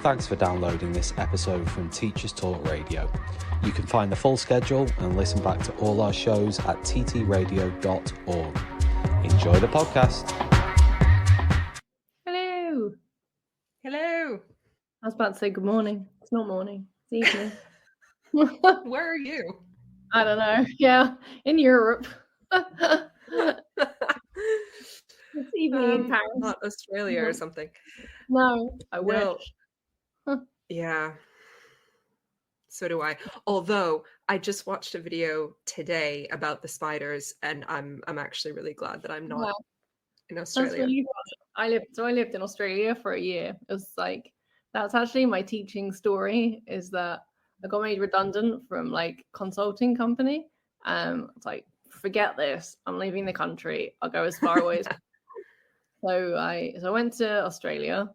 Thanks for downloading this episode from Teachers Talk Radio. You can find the full schedule and listen back to all our shows at ttradio.org. Enjoy the podcast. Hello. Hello. I was about to say good morning. It's not morning. It's evening. Where are you? I don't know. Yeah, in Europe. It's evening in Paris. Not Australia or something. No, I wish. No. Yeah. So do I. Although I just watched a video today about the spiders, and I'm actually really glad that I'm not in Australia. That's really good. I lived in Australia for a year. It was like that's actually my teaching story. Is that I got made redundant from like consulting company. It's like forget this. I'm leaving the country. I'll go as far away as possible. So I went to Australia.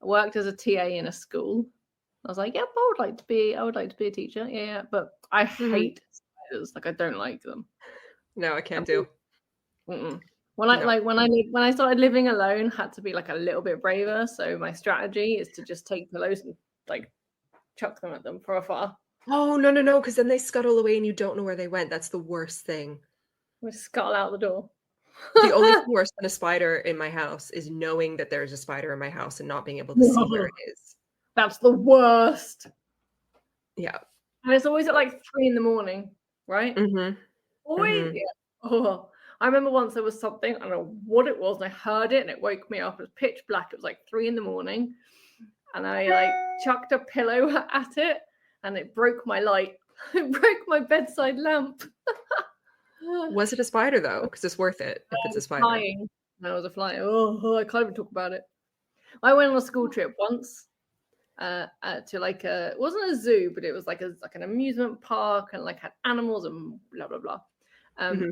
I worked as a TA in a school. I was like, yep, I would like to be a teacher. Yeah. But I hate spiders. Like I don't like them. No, I can't do. When I started living alone, had to be like a little bit braver. So my strategy is to just take pillows and like chuck them at them from afar. Oh no, because then they scuttle away and you don't know where they went. That's the worst thing. We scuttle out the door. The only thing worse than a spider in my house is knowing that there's a spider in my house and not being able to see where it is. That's the worst. Yeah. And it's always at like 3 a.m, right? Mm-hmm. Always. Yeah. Oh, I remember once there was something, I don't know what it was, and I heard it and it woke me up. It was pitch black. It was like 3 a.m. and I like chucked a pillow at it and it broke my light. It broke my bedside lamp. Was it a spider though? Because it's worth it if it's a spider. Flying. No, it was a fly. Oh, I can't even talk about it. I went on a school trip once to like it wasn't a zoo, but it was like an amusement park and like had animals and blah blah blah. And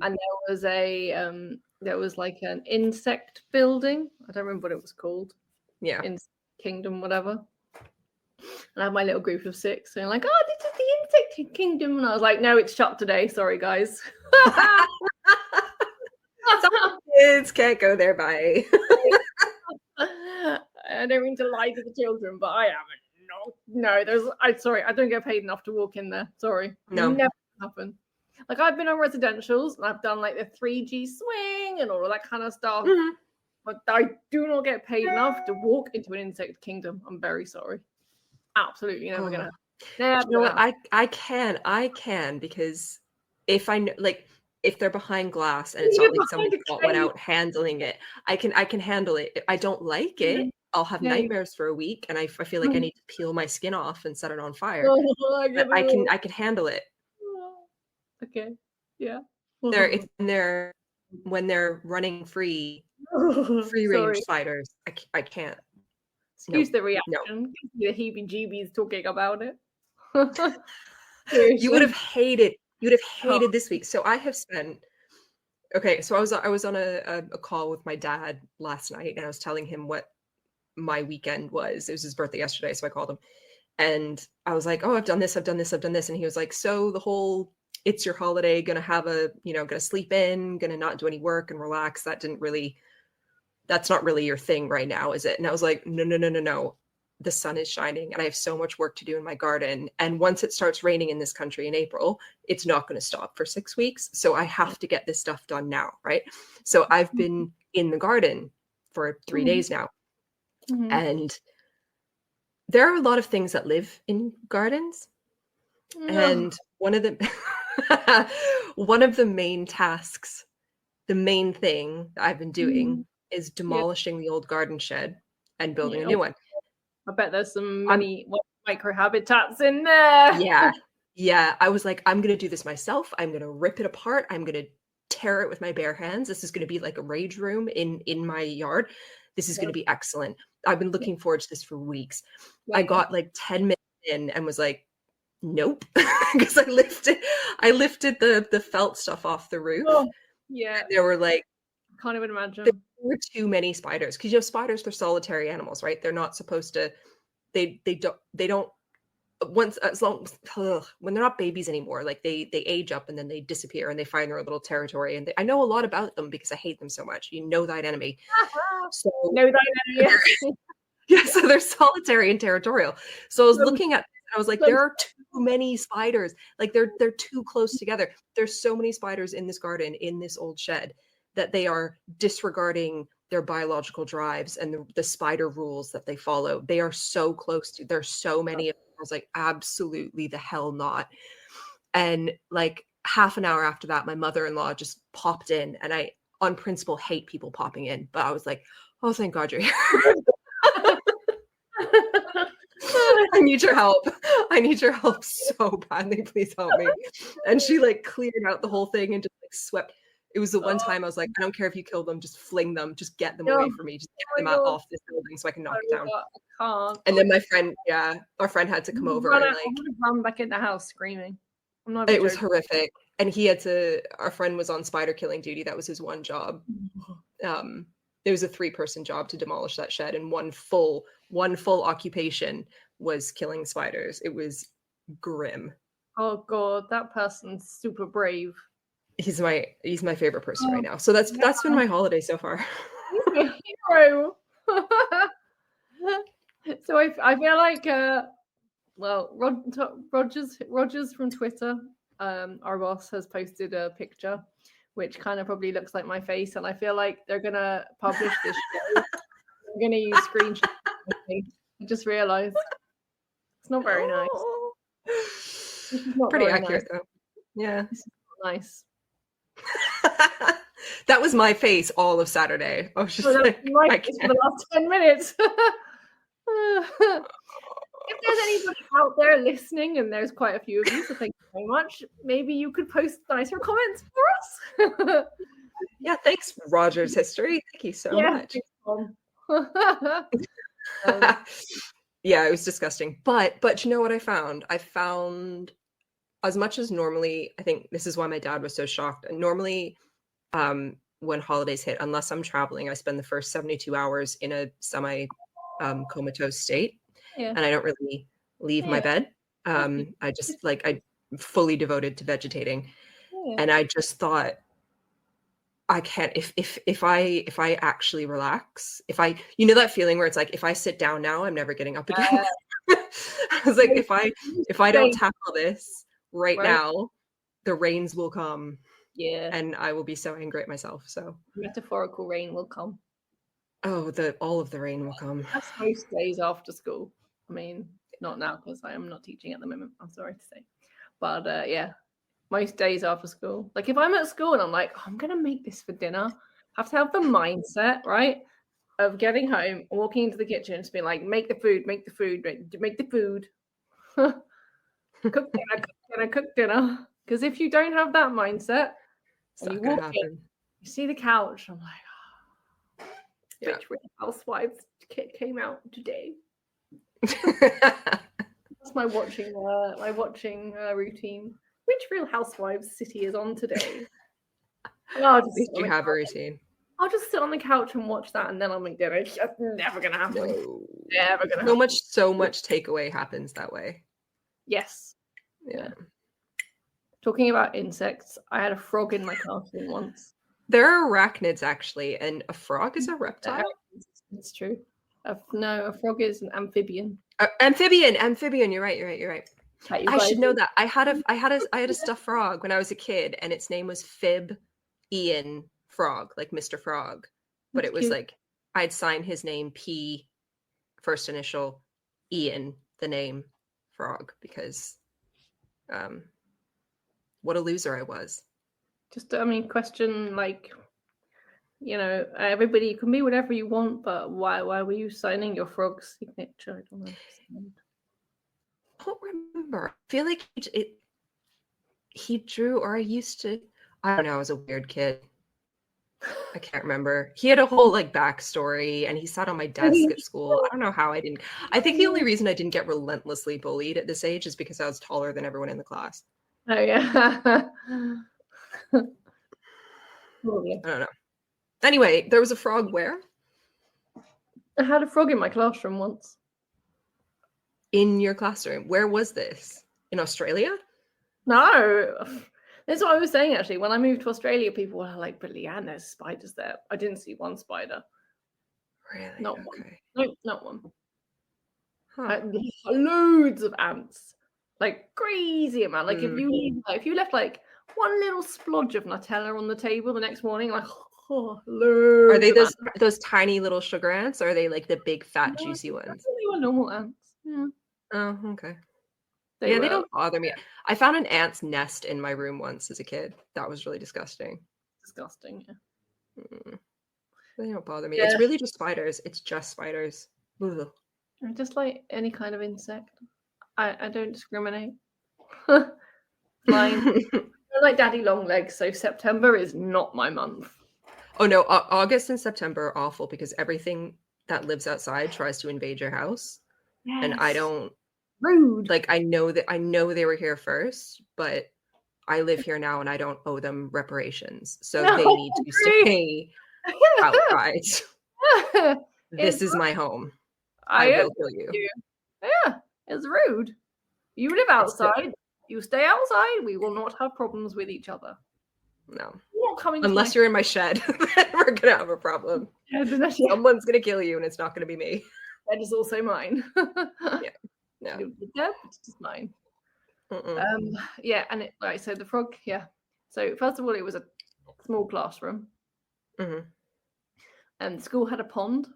there was like an insect building. I don't remember what it was called. Yeah. Insect Kingdom, whatever. And I had my little group of 6 saying like, oh, this is the Insect Kingdom. And I was like, no, it's shut today. Sorry, guys. Some kids can't go there, bye. I don't mean to lie to the children, but I haven't. No, sorry, I don't get paid enough to walk in there. Sorry. No. Never happen. Like I've been on residentials and I've done like the 3G swing and all of that kind of stuff. Mm-hmm. But I do not get paid enough to walk into an insect kingdom. I'm very sorry. Absolutely never gonna happen. You know what? I can because if I know, like if they're behind glass and it's not like somebody went out handling it, I can handle it. If I don't like it, I'll have nightmares for a week, and I feel like I need to peel my skin off and set it on fire. I can handle it. Okay. Yeah. When they're running free range spiders, I can't. Excuse the reaction. No. The heebie-jeebies talking about it. You would have hated this week. So I have spent. Okay, so I was on a call with my dad last night, and I was telling him what my weekend was. It was his birthday yesterday, so I called him, and I was like, "Oh, I've done this," and he was like, "So the whole it's your holiday, gonna sleep in, gonna not do any work and relax. That's not really your thing right now, is it?" And I was like, no. The sun is shining and I have so much work to do in my garden. And once it starts raining in this country in April, it's not going to stop for 6 weeks. So I have to get this stuff done now, right? So I've been in the garden for 3 days now. Mm-hmm. And there are a lot of things that live in gardens. And one of the main tasks, the main thing that I've been doing is demolishing the old garden shed and building a new one. I bet there's some microhabitats in there. Yeah. I was like, I'm going to do this myself. I'm going to rip it apart. I'm going to tear it with my bare hands. This is going to be like a rage room in my yard. This is going to be excellent. I've been looking forward to this for weeks. I got like 10 minutes in and was like, nope, because I lifted the felt stuff off the roof. Oh, yeah. There were like, can't even imagine. There were too many spiders, because spiders, they're solitary animals, right? They're not supposed to. They don't. Once when they're not babies anymore, like they age up and then they disappear and they find their little territory. And I know a lot about them because I hate them so much. You know thine enemy. So know thine enemy. Yeah, so they're solitary and territorial. So I was looking at, I was like, there are too many spiders. Like they're too close together. There's so many spiders in this garden, in this old shed, that they are disregarding their biological drives and the spider rules that they follow. They are so close to, there's so many of them. I was like, absolutely the hell not. And like half an hour after that, my mother-in-law just popped in, and I, on principle, hate people popping in, but I was like, oh, thank God you're here. I need your help. I need your help so badly. Please help me. And she like cleared out the whole thing and just like swept. It was the one time I was like, I don't care if you kill them, just fling them, just get them away from me, just get them out off this building so I can knock it down. I can't. And then my friend, our friend had to come over and like run back in the house screaming. I'm not. It was horrific. And he had to. Our friend was on spider killing duty. That was his one job. It was a 3-person job to demolish that shed, and one full occupation was killing spiders. It was grim. Oh God, that person's super brave. He's my favorite person right now. So that's been my holiday so far. He's a hero. So I feel like Rogers from Twitter, our boss, has posted a picture which kind of probably looks like my face, and I feel like they're gonna publish this show. I'm gonna use screenshots. I just realized it's not very nice. This is not pretty very accurate nice. though. Yeah. This is not nice. That was my face all of Saturday. I was just like, my face for the last 10 minutes. If there's anybody out there listening, and there's quite a few of you, so thank you very much, maybe you could post nicer comments for us. Yeah, thanks, Rogers History. Thank you so much. Yeah, it was disgusting. But you know what I found? I found, as much as normally, I think this is why my dad was so shocked. And normally, when holidays hit, unless I'm traveling, I spend the first 72 hours in a comatose state. Yeah. And I don't really leave my bed. I just I'm fully devoted to vegetating. Yeah. And I just thought, I can't, if I actually relax, you know that feeling where it's like, if I sit down now, I'm never getting up again. I was like, if I don't tackle this right now, the rains will come. Yeah. And I will be so angry at myself. So metaphorical rain will come. Oh, all of the rain will come. That's most days after school. I mean, not now because I am not teaching at the moment. I'm sorry to say. But yeah, most days after school. Like if I'm at school and I'm like, oh, I'm going to make this for dinner, I have to have the mindset, right, of getting home, walking into the kitchen and just being like, make the food. Cook dinner. Because if you don't have that mindset, and you walk in, you see the couch, I'm like, Which Real Housewives came out today. That's my watching routine. Which Real Housewives city is on today? At least you have a routine. I'll just sit on the couch and watch that, and then I'll make dinner. That's never gonna happen. No. Never gonna happen. So much takeaway happens that way. Yes. Yeah. Talking about insects, I had a frog in my classroom once. There are arachnids actually, and a frog is a reptile. It's true. No, a frog is an amphibian. Amphibian. You're right. I should know that. I had a stuffed frog when I was a kid, and its name was Fib Ian Frog, like Mr. Frog. But it was cute. Like I'd sign his name P, first initial, Ian, the name Frog, because what a loser I was. Just, question, like, everybody, you can be whatever you want, but why were you signing your frog's signature? I don't understand. I don't remember. I feel like he drew, or I used to, I don't know, I was a weird kid. I can't remember. He had a whole backstory, and he sat on my desk at school. I don't know how I didn't. I think the only reason I didn't get relentlessly bullied at this age is because I was taller than everyone in the class. Oh yeah. Oh, yeah. I don't know. Anyway, there was a frog where? I had a frog in my classroom once. In your classroom? Where was this? In Australia? No. That's what I was saying, actually. When I moved to Australia, people were like, but Lianne, there's spiders there. I didn't see one spider. Really? Not one. No, not one. Loads of ants, like crazy amount. Like Mm. if you left like one little splodge of Nutella on the table the next morning, like loads. Are they of ants. those tiny little sugar ants, or are they like the big fat No, juicy ones? they were normal ants. Yeah, Oh, okay. they They were don't bother me. I found an ant's nest in my room once as a kid. That was really disgusting. disgusting. Yeah. They don't bother me. Yeah. It's really just spiders. It's just spiders. Ugh. Just like any kind of insect. I don't discriminate. Fine. I like daddy long legs, so September is not my month. Oh no, August and September are awful because everything that lives outside tries to invade your house. Yes. And I don't Rude. like, I know they were here first, but I live here now and I don't owe them reparations. So No, they need to stay outside. This It's is my home. I I will agree kill you. with you. Yeah, it's rude. You live outside. You stay outside. We will not have problems with each other. No. You're not coming Unless you're in my shed, then we're gonna have a problem. Someone's gonna kill you and it's not gonna be me. That is also mine. Yeah. No. It's just mine. Mm-mm. Yeah, and right, so the frog, yeah. So first of all, it was a small classroom. Mhm. And the school had a pond.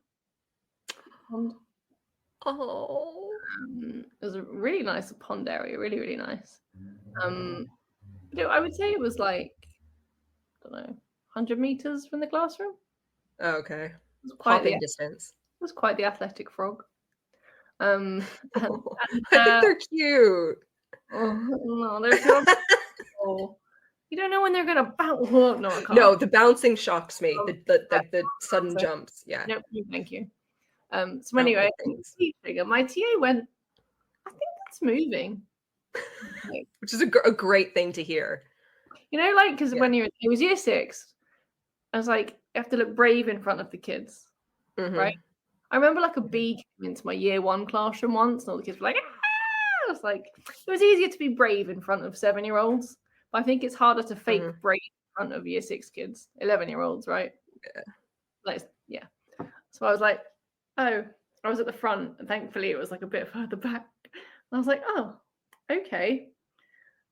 Oh. It was a really nice pond area, really, really nice. I would say it was like, I don't know, 100 meters from the classroom. Okay. It was quite Hopping distance. It was quite the athletic frog. And I think they're cute. Oh no, they're beautiful. You don't know when they're gonna bounce. Oh, no, I can't. No, the bouncing shocks me. The sudden jumps. Yeah. Nope, thank you. So anyway, my TA went, I think that's moving. Which is a great thing to hear. You know, like, because when it was year 6, I was like, you have to look brave in front of the kids, right? I remember like a bee came into my year 1 classroom once, and all the kids were like, ah! I was like, it was easier to be brave in front of 7-year-olds, but I think it's harder to fake brave in front of year 6 kids, 11-year-olds, right? Yeah. Like, yeah. So I was like, oh, I was at the front, and thankfully it was like a bit further back. And I was like, oh, okay.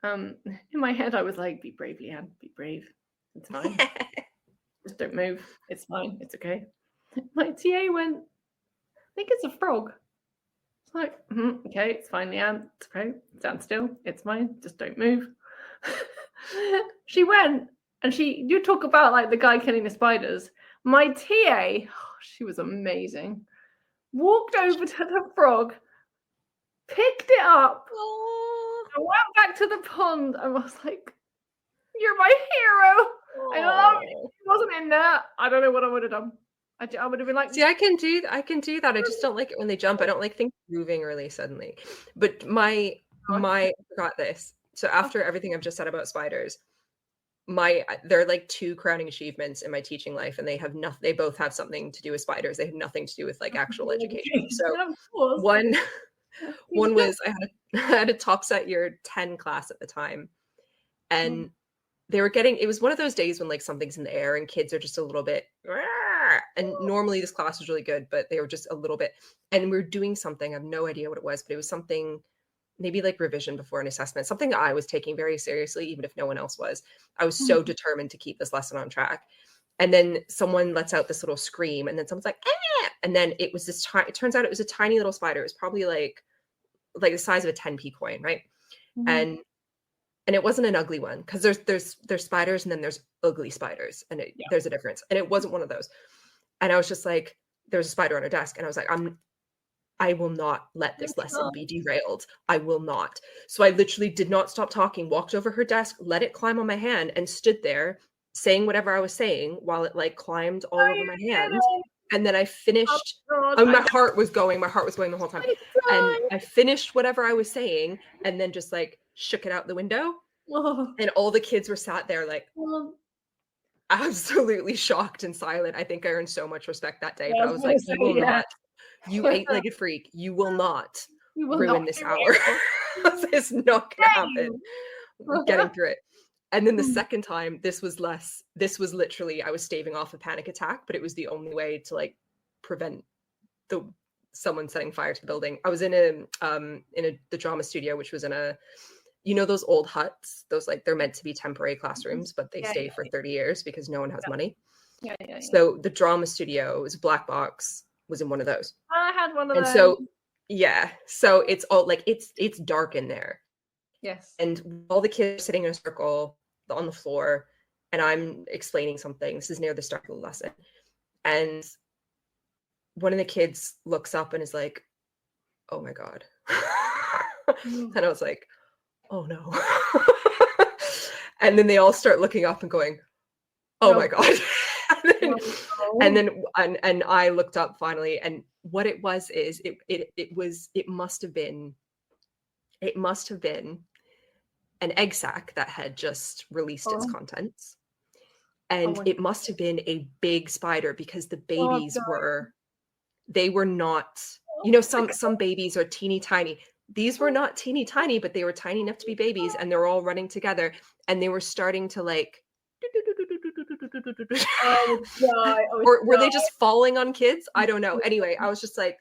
In my head, I was like, be brave, Lianne, be brave. It's fine. Just don't move. It's fine. It's okay. My TA went, I think it's a frog. It's like, okay, it's fine, Lianne. It's okay. Stand still. It's fine. Just don't move. She went, and you talk about like the guy killing the spiders. My TA, she was amazing. Walked over to the frog, picked it up, and went back to the pond, and was like, "You're my hero." I love it. She wasn't in there. I don't know what I would have done. I would have been like, see, I can do that. I just don't like it when they jump. I don't like things moving really suddenly. But I forgot this. So after everything I've just said about spiders, there are like 2 crowning achievements in my teaching life, and they both have something to do with spiders. They have nothing to do with like actual education. So one was I had a top set year 10 class at the time, and it was one of those days when like something's in the air and kids are just a little bit, and normally this class was really good, but they were just a little bit, and we were doing something, I have no idea what it was, but it was something maybe like revision before an assessment, something I was taking very seriously, even if no one else was. I was so determined to keep this lesson on track. And then someone lets out this little scream, and then someone's like, ah! And then it was it turns out it was a tiny little spider. It was probably like the size of a 10p coin, right? And it wasn't an ugly one, because there's spiders and then there's ugly spiders, and there's a difference. And it wasn't one of those. And I was just like, there's a spider on her desk, and I was like, I will not let this lesson be derailed. I will not. So I literally did not stop talking, walked over her desk, let it climb on my hand, and stood there saying whatever I was saying while it like climbed all over my hand. And then I finished. My heart was going the whole time. And I finished whatever I was saying, and then just like shook it out the window. And all the kids were sat there like absolutely shocked and silent. I think I earned so much respect that day, but I was like, you will not. You 8-legged freak, you will not ruin this hour. It's not gonna happen. We're getting through it. And then the second time, this was literally, I was staving off a panic attack, but it was the only way to like prevent the someone setting fire to the building. I was in the drama studio, which was in a, you know, those old huts, those like they're meant to be temporary classrooms, but they stay for 30 years because no one has money. So the drama studio was a black box, was in one of those. I had one of those. And so so it's all like it's dark in there. Yes. And all the kids are sitting in a circle on the floor, and I'm explaining something. This is near the start of the lesson. And one of the kids looks up and is like, "Oh my God." And I was like, "Oh no." And then they all start looking up and going, "Oh my God." and I looked up finally, and what it was is it must have been an egg sac that had just released its contents. And it must have been a big spider, because the babies were not, you know, some babies are teeny tiny. These were not teeny tiny, but they were tiny enough to be babies, and they're all running together, and they were starting to like or were they just falling on kids? I don't know. Anyway, I was just like,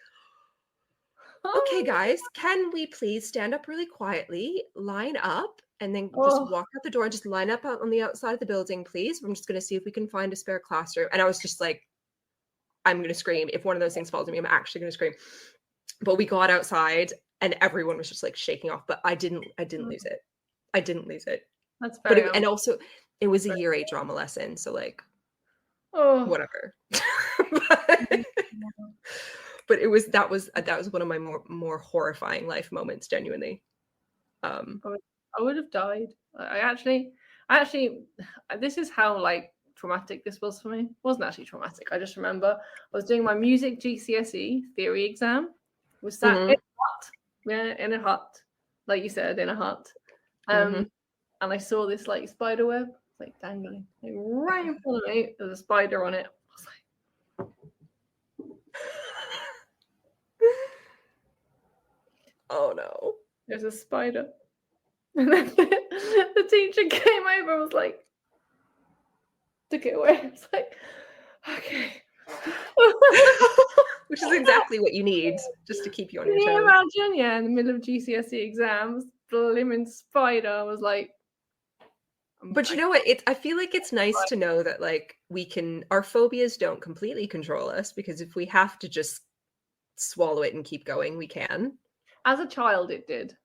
okay, guys, can we please stand up really quietly, line up, and then just walk out the door and just line up out on the outside of the building, please? I'm just going to see if we can find a spare classroom. And I was just like, I'm going to scream. If one of those things falls on me, I'm actually going to scream. But we got outside and everyone was just like shaking off, but I didn't lose it. I didn't lose it. That's very and also it was a year 8 drama lesson. So like, whatever. But that was one of my more horrifying life moments, genuinely. I would have died. I actually, this is how like traumatic this was for me. It wasn't actually traumatic. I just remember I was doing my music GCSE theory exam. Was sat in a hut, in a hut, like you said, in a hut. And I saw this like spider web, like dangling, like right in front of me. There's a spider on it. I was like, oh no, there's a spider. And then the teacher came over and was like, took it away. I was like, okay. Which is exactly what you need, just to keep you on your toes. Can you imagine? Yeah, in the middle of GCSE exams, blimmin' spider was like. But you know what? I feel like it's nice to know that like our phobias don't completely control us, because if we have to just swallow it and keep going, we can. As a child, it did.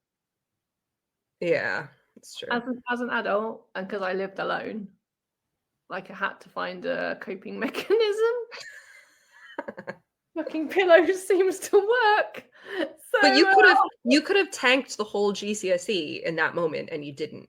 Yeah, it's true. As an adult, and because I lived alone, like I had to find a coping mechanism. Fucking pillows seems to work. So, but you could have tanked the whole GCSE in that moment, and you didn't.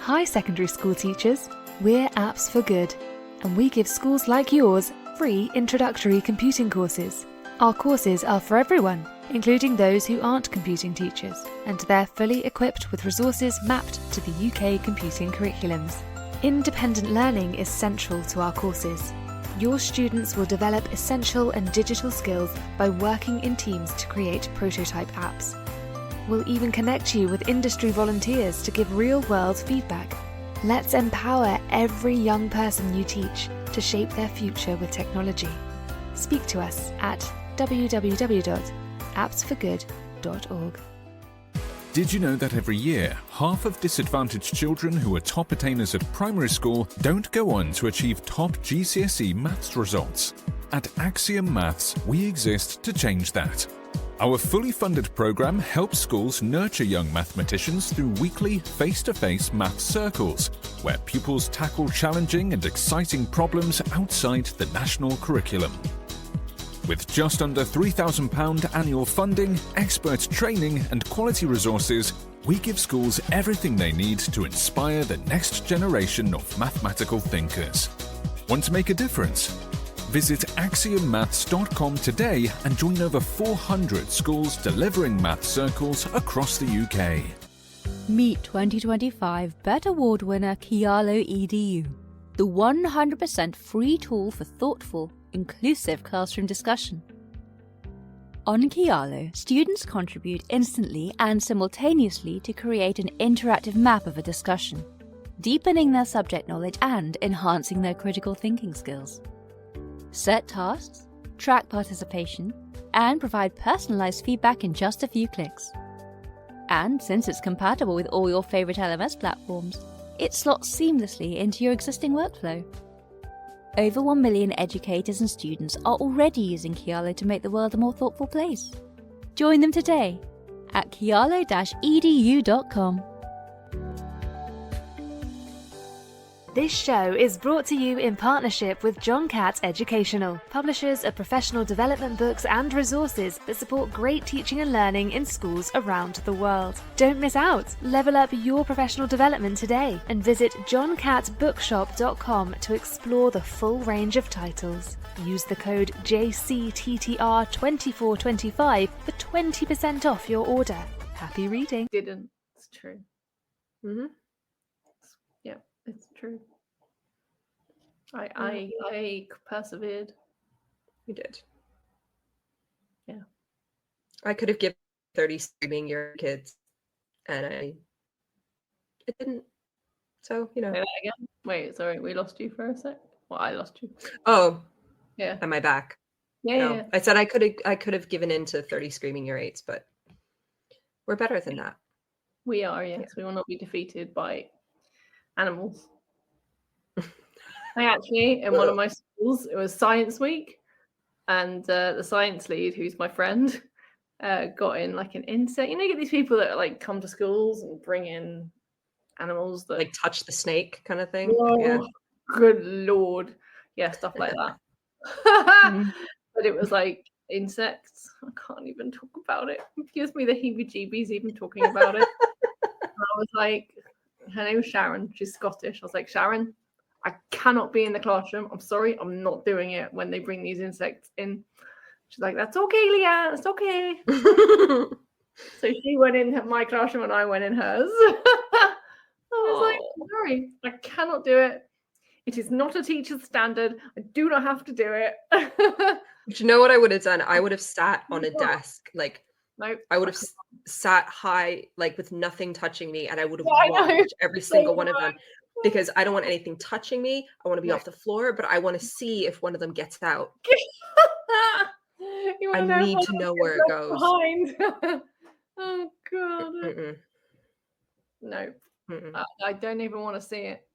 Hi, secondary school teachers. We're Apps for Good, and we give schools like yours free introductory computing courses. Our courses are for everyone, including those who aren't computing teachers, and they're fully equipped with resources mapped to the UK computing curriculums. Independent learning is central to our courses. Your students will develop essential and digital skills by working in teams to create prototype apps. We'll even connect you with industry volunteers to give real-world feedback. Let's empower every young person you teach to shape their future with technology. Speak to us at www.appsforgood.org. Did you know that every year, half of disadvantaged children who are top attainers at primary school don't go on to achieve top GCSE maths results? At Axiom Maths, we exist to change that. Our fully funded program helps schools nurture young mathematicians through weekly face-to-face maths circles, where pupils tackle challenging and exciting problems outside the national curriculum. With just under £3,000 annual funding, expert training and quality resources, we give schools everything they need to inspire the next generation of mathematical thinkers. Want to make a difference? Visit axiommaths.com today and join over 400 schools delivering maths circles across the UK. Meet 2025 BET Award winner Kialo EDU, the 100% free tool for thoughtful, inclusive classroom discussion. On Kialo, students contribute instantly and simultaneously to create an interactive map of a discussion, deepening their subject knowledge and enhancing their critical thinking skills. Set tasks, track participation, and provide personalized feedback in just a few clicks. And since it's compatible with all your favorite LMS platforms, it slots seamlessly into your existing workflow. Over 1 million educators and students are already using Kialo to make the world a more thoughtful place. Join them today at kialo-edu.com. This show is brought to you in partnership with John Catt Educational, publishers of professional development books and resources that support great teaching and learning in schools around the world. Don't miss out. Level up your professional development today and visit johncattbookshop.com to explore the full range of titles. Use the code JCTTR2425 for 20% off your order. Happy reading. Didn't. It's true. Mm-hmm. Yeah, it's true. I persevered. You did. Yeah. I could have given 30 screaming your kids, and it didn't. So, Say that again. Wait, sorry, we lost you for a sec. Well, I lost you. Oh, Yeah. am I back? Yeah. No. Yeah. I said I could have given in to 30 screaming your eights, but we're better than that. We are, yes. Yeah. We will not be defeated by animals. I actually, in one of my schools, it was Science Week, and the science lead, who's my friend, got in like an insect. You know, you get these people that like come to schools and bring in animals that Like touch the snake kind of thing. oh, Yeah. good lord, yeah, stuff like that. But it was like insects. I can't even talk about it. It gives me the heebie-jeebies even talking about it. And I was like, her name was Sharon. She's Scottish. I was like, Sharon, I cannot be in the classroom. I'm sorry, I'm not doing it when they bring these insects in. She's like, that's okay, Leanne. It's okay. So she went in my classroom and I went in hers. I was like, sorry, I cannot do it. It is not a teacher's standard. I do not have to do it. But you know what I would have done? I would have sat on a desk, like Nope. I would have sat high, like with nothing touching me, and I would have Yeah, I know. watched every single one of them because I don't want anything touching me. I want to be No. off the floor, but I want to see if one of them gets out. You I wanna need what to know gets where it left goes. behind. Oh god. Mm-mm, No, mm-mm. I don't even want to see it.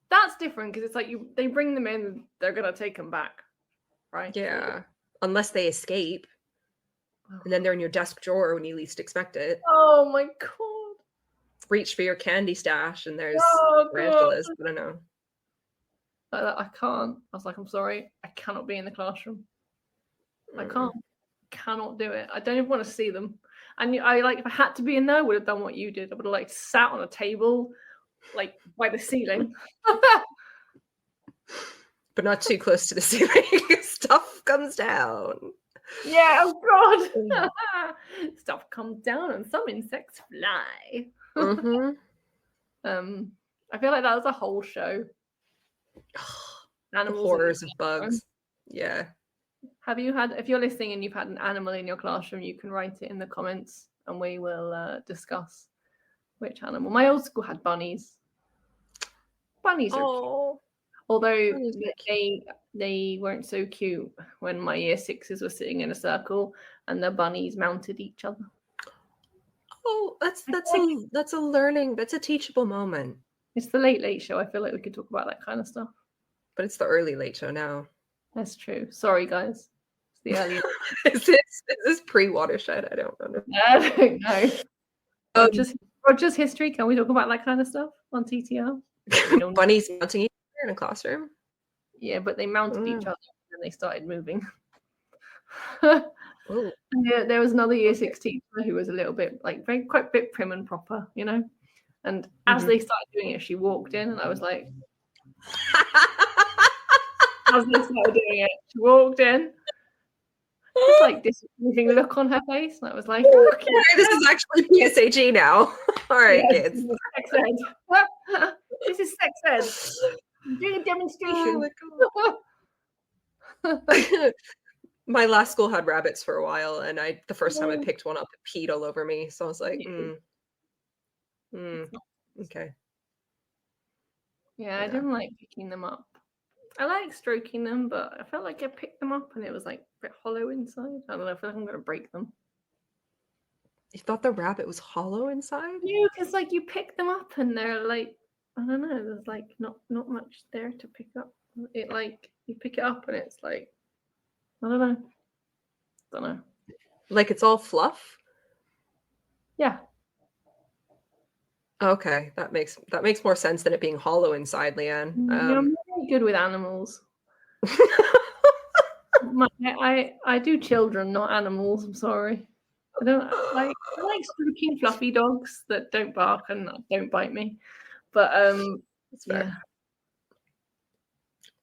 That's different because it's like they bring them in, they're gonna take them back, right? Yeah, unless they escape, and then they're in your desk drawer when you least expect it. Oh my god. Reach for your candy stash, and there's Oh, tarantulas. I don't know. I can't. I was like, I'm sorry, I cannot be in the classroom. I can't. Cannot do it. I don't even want to see them. And I like, if I had to be in there, I would have done what you did. I would have like sat on a table, like by the ceiling. But not too close to the ceiling. Stuff comes down. Yeah, oh god. Stuff comes down and some insects fly. Mm-hmm. I feel like that was a whole show. The Animals horrors in of bugs. Yeah. Have you had, if you're listening and you've had an animal in your classroom, you can write it in the comments and we will discuss which animal. My old school had bunnies. Bunnies are cute. Although they weren't so cute when my year sixes were sitting in a circle and the bunnies mounted each other. Oh, that's a learning, that's a teachable moment. It's the late show. I feel like we could talk about that kind of stuff. But it's the early late show now. That's true. Sorry, guys. It's the early. Is this pre-watershed? I don't know. I don't know. Roger's history. Can we talk about that kind of stuff on TTR? Bunnies mounting each other in a classroom. Yeah, but they mounted each other and they started moving. Oh. Yeah, there was another year six teacher who was a little bit like quite a bit prim and proper, you know. And as they started doing it, she walked in, and I was like, as they started doing it, she walked in. Just like disapproving look on her face, and I was like, okay, this is actually PSHE now. All right, yes, kids. Sex ed. This is sex ed. I'm doing a demonstration. Oh my God. My last school had rabbits for a while, and the first time I picked one up, it peed all over me. So I was like, okay. Yeah, I didn't like picking them up. I like stroking them, but I felt like I picked them up and it was like a bit hollow inside. I don't know. I feel like I'm gonna break them. You thought the rabbit was hollow inside? Yeah, because like you pick them up and they're like, I don't know. There's like not much there to pick up. It like you pick it up and it's like, I don't know. Don't know. Like it's all fluff? Yeah. Okay, that makes more sense than it being hollow inside, Lianne. I'm really good with animals. I do children, not animals. I'm sorry. I like stroking fluffy dogs that don't bark and don't bite me. But That's fair. yeah.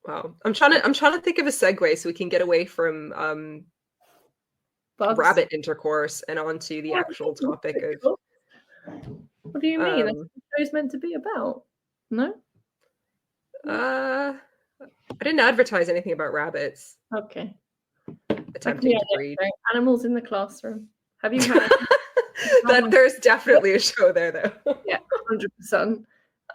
Wow. I'm trying to think of a segue so we can get away from Bugs. rabbit intercourse and onto the actual topic of What do you mean? That's what the show's meant to be about. No? I didn't advertise anything about rabbits Okay. attempting to breed. Animals in the classroom. Have you had There's definitely a show there though. Yeah, 100%.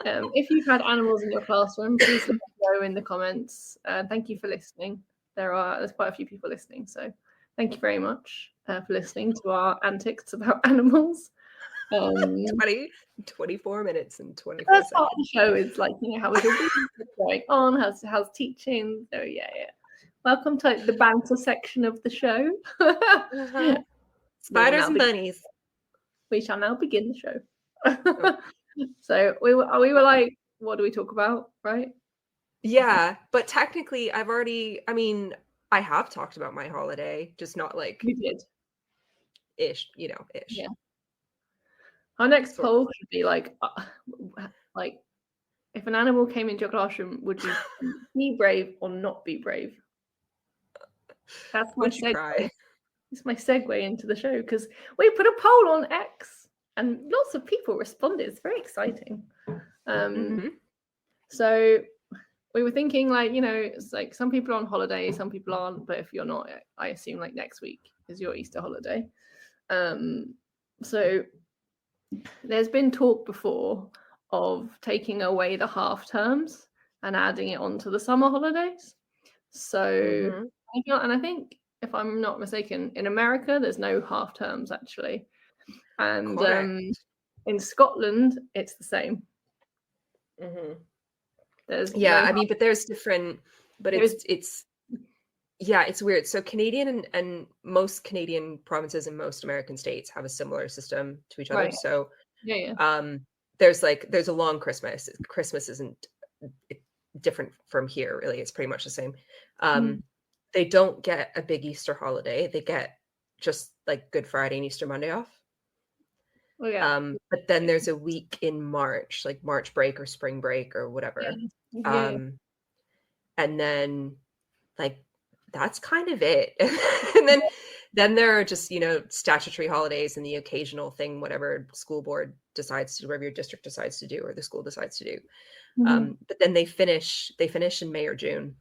If you've had animals in your classroom, please let me know in the comments. Thank you for listening. There's quite a few people listening, so thank you very much for listening to our antics about animals. 24 minutes and 24 First seconds. part of the show is like, how is your week going on? How's teaching? So yeah. Welcome to the banter section of the show. Spiders and bunnies. We shall now begin the show. So we were like, what do we talk about, right? Yeah, but technically I have talked about my holiday, just not like We did. ish. Yeah. Our next poll should be like if an animal came into your classroom, would you be brave or not be brave? That's my segue. It's my segue into the show because we put a poll on X and lots of people responded. It's very exciting. So we were thinking it's like some people are on holiday, some people aren't, but if you're not, I assume like next week is your Easter holiday. So there's been talk before of taking away the half terms and adding it onto the summer holidays. So and I think if I'm not mistaken, in America there's no half terms actually, and in Scotland it's the same. There's but there's different, but it's weird. So Canadian and most Canadian provinces and most American states have a similar system to each other. Right. So there's a long Christmas. Christmas isn't different from here, really. It's pretty much the same. They don't get a big Easter holiday. They get just like Good Friday and Easter Monday off. Oh, yeah. But then there's a week in March, like March break or spring break or whatever. And then like that's kind of it. And then there are just statutory holidays and the occasional thing whatever school board decides to do, whatever your district decides to do or the school decides to do. But then they finish in May or June.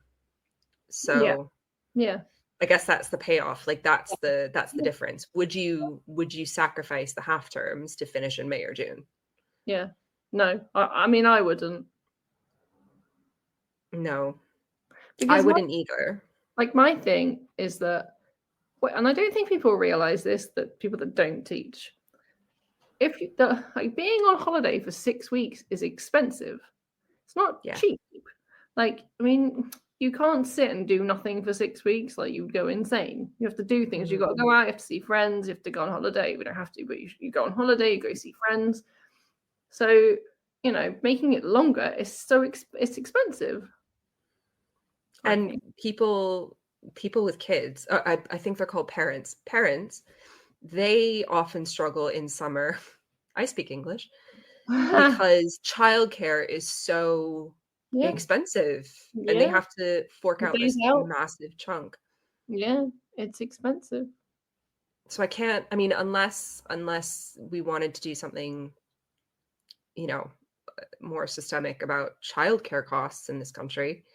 So yeah, I guess that's the payoff. Like that's the difference. Would you sacrifice the half terms to finish in May or June? Yeah. No, I mean I wouldn't. No, because I wouldn't either. Like my thing is that, and I don't think people realize this, that people that don't teach, if you being on holiday for 6 weeks is expensive. It's not cheap. Like, I mean, you can't sit and do nothing for 6 weeks. Like, you would go insane. You have to do things. You've got to go out. You have to see friends. You have to go on holiday. We don't have to, but you go on holiday. You go see friends. So, making it longer is it's expensive. And people with kids, I think they're called parents. Parents, they often struggle in summer. I speak English because childcare is so expensive, and they have to fork out this massive chunk. Yeah, it's expensive. So I can't. I mean, unless we wanted to do something, more systemic about childcare costs in this country,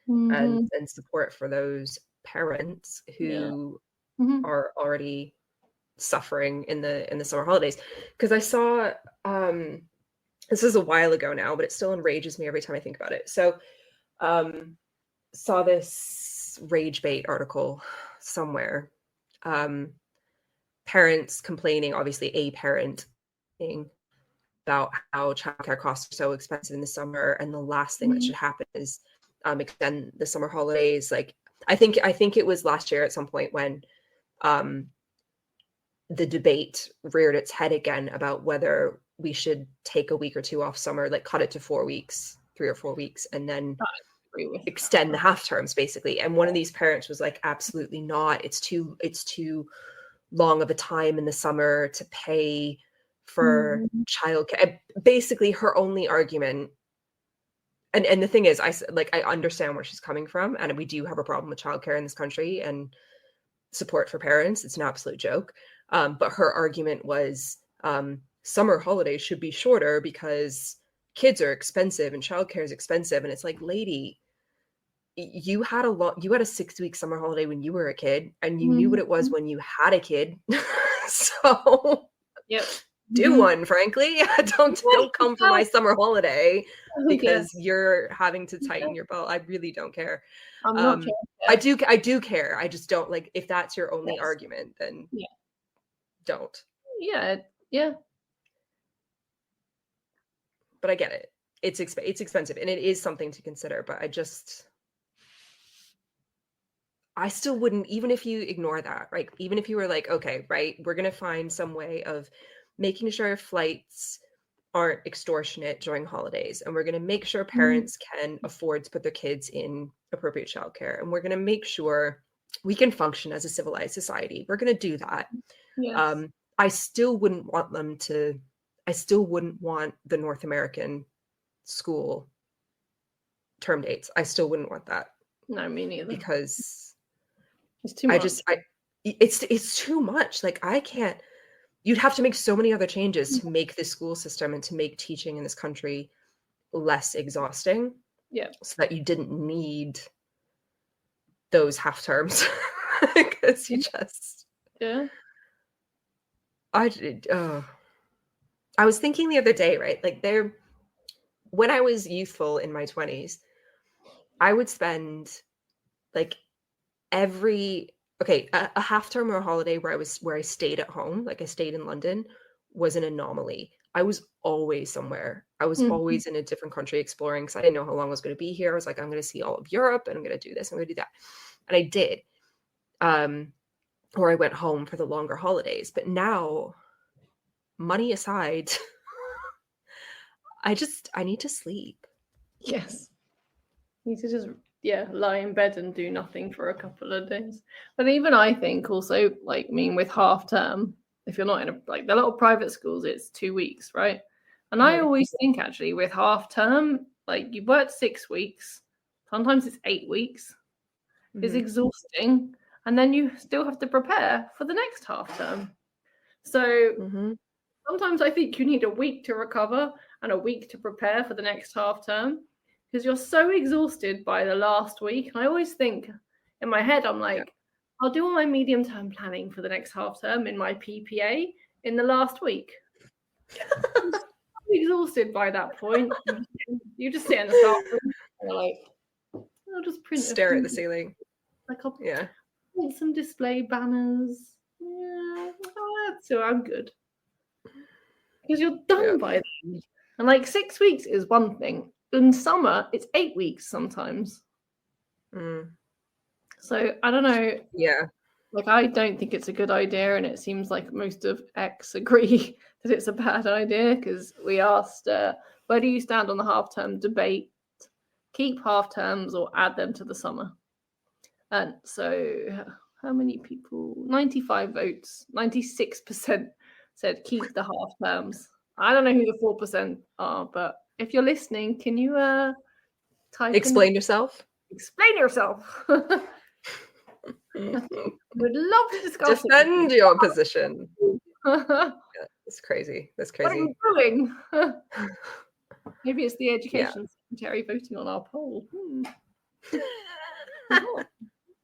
and support for those parents who are already suffering in the summer holidays. Because I saw this is a while ago now, but it still enrages me every time I think about it. So saw this rage bait article somewhere. Parents complaining, obviously a parent about how childcare costs are so expensive in the summer, and the last thing that should happen is extend the summer holidays. Like I think it was last year at some point when the debate reared its head again about whether we should take a week or two off summer, like cut it to 4 weeks, 3 or 4 weeks, and then extend the half terms basically. And one of these parents was like, absolutely not. It's too long of a time in the summer to pay for childcare. Basically her only argument, and the thing is, I understand where she's coming from, and we do have a problem with childcare in this country and support for parents. It's an absolute joke. But her argument was summer holidays should be shorter because kids are expensive and childcare is expensive. And it's like, lady, you had a 6-week summer holiday when you were a kid, and you knew what it was when you had a kid. So do one, frankly. Don't come for my summer holiday because you're having to tighten your belt. I really don't care. I'm not I do care. I just don't, like, if that's your only argument, then don't. Yeah. But I get it. It's expensive, and it is something to consider, but I still wouldn't, even if you ignore that, right? Even if you were like, okay, right, we're going to find some way of making sure flights aren't extortionate during holidays, and we're going to make sure parents can afford to put their kids in appropriate childcare, and we're going to make sure we can function as a civilized society. We're going to do that. Yes. I still wouldn't want the North American school term dates. I still wouldn't want that. No, me neither. Because it's too much. It's too much. Like, I can't. You'd have to make so many other changes to make this school system and to make teaching in this country less exhausting. Yeah. So that you didn't need those half terms. Because you just. Yeah. I was thinking the other day, right? Like, when I was youthful in my 20s, I would spend like a half term or a holiday where I stayed at home, like I stayed in London, was an anomaly. I was always somewhere. I was always in a different country exploring, because I didn't know how long I was going to be here. I was like, I'm going to see all of Europe, and I'm going to do this, I'm going to do that. And I did. Or I went home for the longer holidays. But now, money aside, I need to sleep. Yes. You need to just lie in bed and do nothing for a couple of days. But even I think also, like, with half term, if you're not in a lot of private schools, it's 2 weeks, right? And I always think, actually, with half term, like, you work 6 weeks, sometimes it's 8 weeks. It's exhausting, and then you still have to prepare for the next half term. So sometimes I think you need a week to recover and a week to prepare for the next half term, because you're so exhausted by the last week. And I always think in my head, I'm like, I'll do all my medium-term planning for the next half term in my PPA in the last week. I'm so exhausted by that point. You just sit in the staff room and you're like, I'll just stare at the ceiling. Like, I'll print some display banners. Yeah, so I'm good. Because you're done by then. And like 6 weeks is one thing. In summer, it's 8 weeks sometimes. So I don't know. Yeah. Like, I don't think it's a good idea, and it seems like most of X agree that it's a bad idea, because we asked, where do you stand on the half-term debate? Keep half-terms or add them to the summer? And so how many people? 95 votes. 96% said keep the half-terms. I don't know who the 4% are, but if you're listening, can you explain yourself? Explain yourself. Would love to discuss. Defend your position. It's crazy. That's crazy. What are you doing? Maybe it's the education secretary voting on our poll.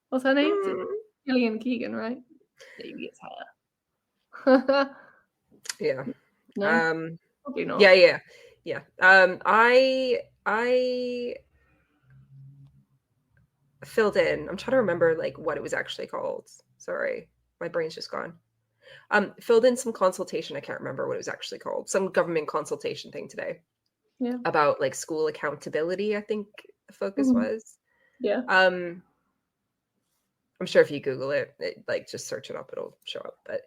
What's her name? Gillian Keegan, right? Maybe it's her. Yeah. No, probably not. Yeah. filled in. I'm trying to remember like what it was actually called. Sorry, my brain's just gone. Filled in some consultation. I can't remember what it was actually called. Some government consultation thing today. Yeah. About like school accountability, I think the focus was. Yeah. I'm sure if you Google it, like just search it up, it'll show up. But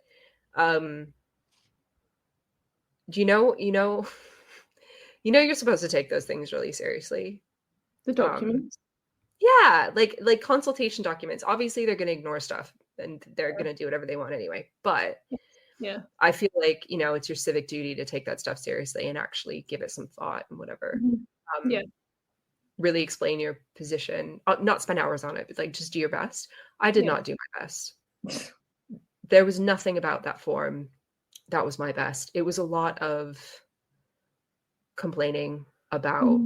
do you know you're supposed to take those things really seriously. The documents. Yeah, like consultation documents. Obviously they're going to ignore stuff and they're going to do whatever they want anyway. But yeah, I feel like, it's your civic duty to take that stuff seriously and actually give it some thought and whatever. Yeah. Really explain your position, not spend hours on it, but like just do your best. I did not do my best. There was nothing about that form that was my best. It was a lot of complaining about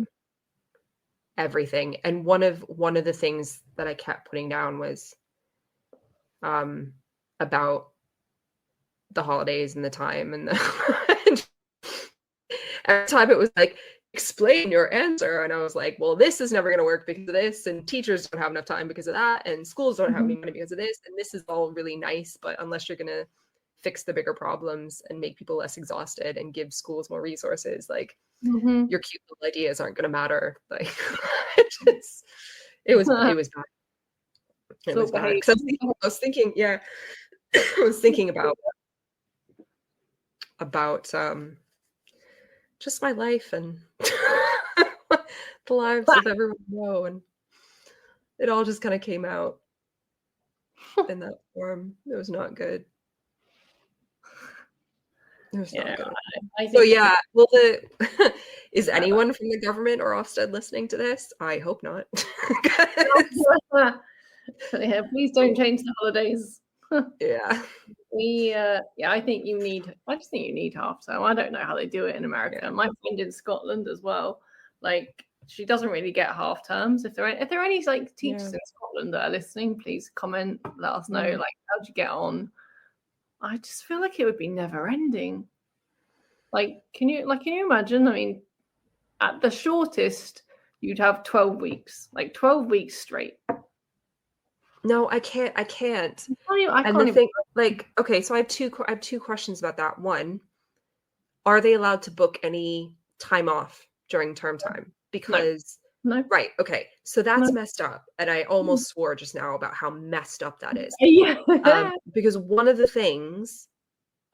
everything. And one of the things that I kept putting down was about the holidays and the time and the every time it was like, explain your answer, and I was like, well, this is never going to work because of this, and teachers don't have enough time because of that, and schools don't have any money because of this, and this is all really nice, but unless you're going to fix the bigger problems and make people less exhausted and give schools more resources, like your cute little ideas aren't going to matter. Like it was bad. It was bad. Because I was thinking I was thinking about just my life and the lives of everyone I know, and it all just kind of came out in that form. It was not good. It was not good. Well, is anyone from the government or Ofsted listening to this? I hope not. Yeah, please don't change the holidays. Yeah. I think you need half term. I don't know how they do it in America. Yeah. My friend in Scotland as well, like she doesn't really get half terms. If there are any like teachers in Scotland that are listening, please comment, let us know like how'd you get on. I just feel like it would be never ending. Like can you imagine? I mean, at the shortest you'd have 12 weeks, like 12 weeks straight. No, I can't. I can't. Like, okay, so I have two questions about that. One, are they allowed to book any time off during term time? Because no. Right, okay. So that's messed up. And I almost swore just now about how messed up that is. Yeah. Because one of the things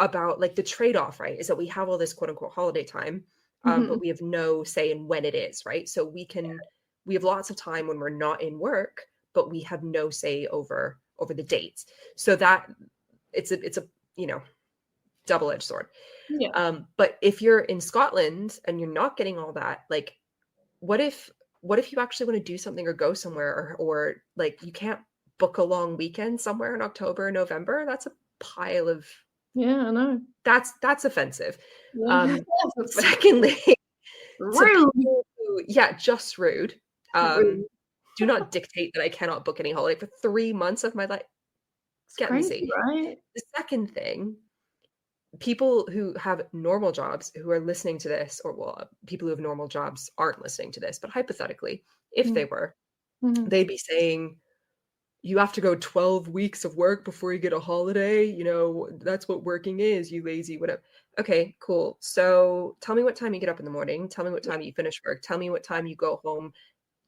about like the trade-off, right, is that we have all this quote unquote holiday time, but we have no say in when it is, right? So we have lots of time when we're not in work, but we have no say over the dates. So that it's a double-edged sword. Yeah. But if you're in Scotland and you're not getting all that, like what if you actually want to do something or go somewhere or like you can't book a long weekend somewhere in October or November? That's a pile of I know. That's offensive. Yeah. Secondly, rude. Just rude. Rude. Do not dictate that I cannot book any holiday for 3 months of my life. It's crazy, right? The second thing, people who have normal jobs who are listening to this, or people who have normal jobs aren't listening to this, but hypothetically, if they were, they'd be saying, you have to go 12 weeks of work before you get a holiday. That's what working is, you lazy, whatever. Okay, cool. So tell me what time you get up in the morning. Tell me what time you finish work. Tell me what time you go home.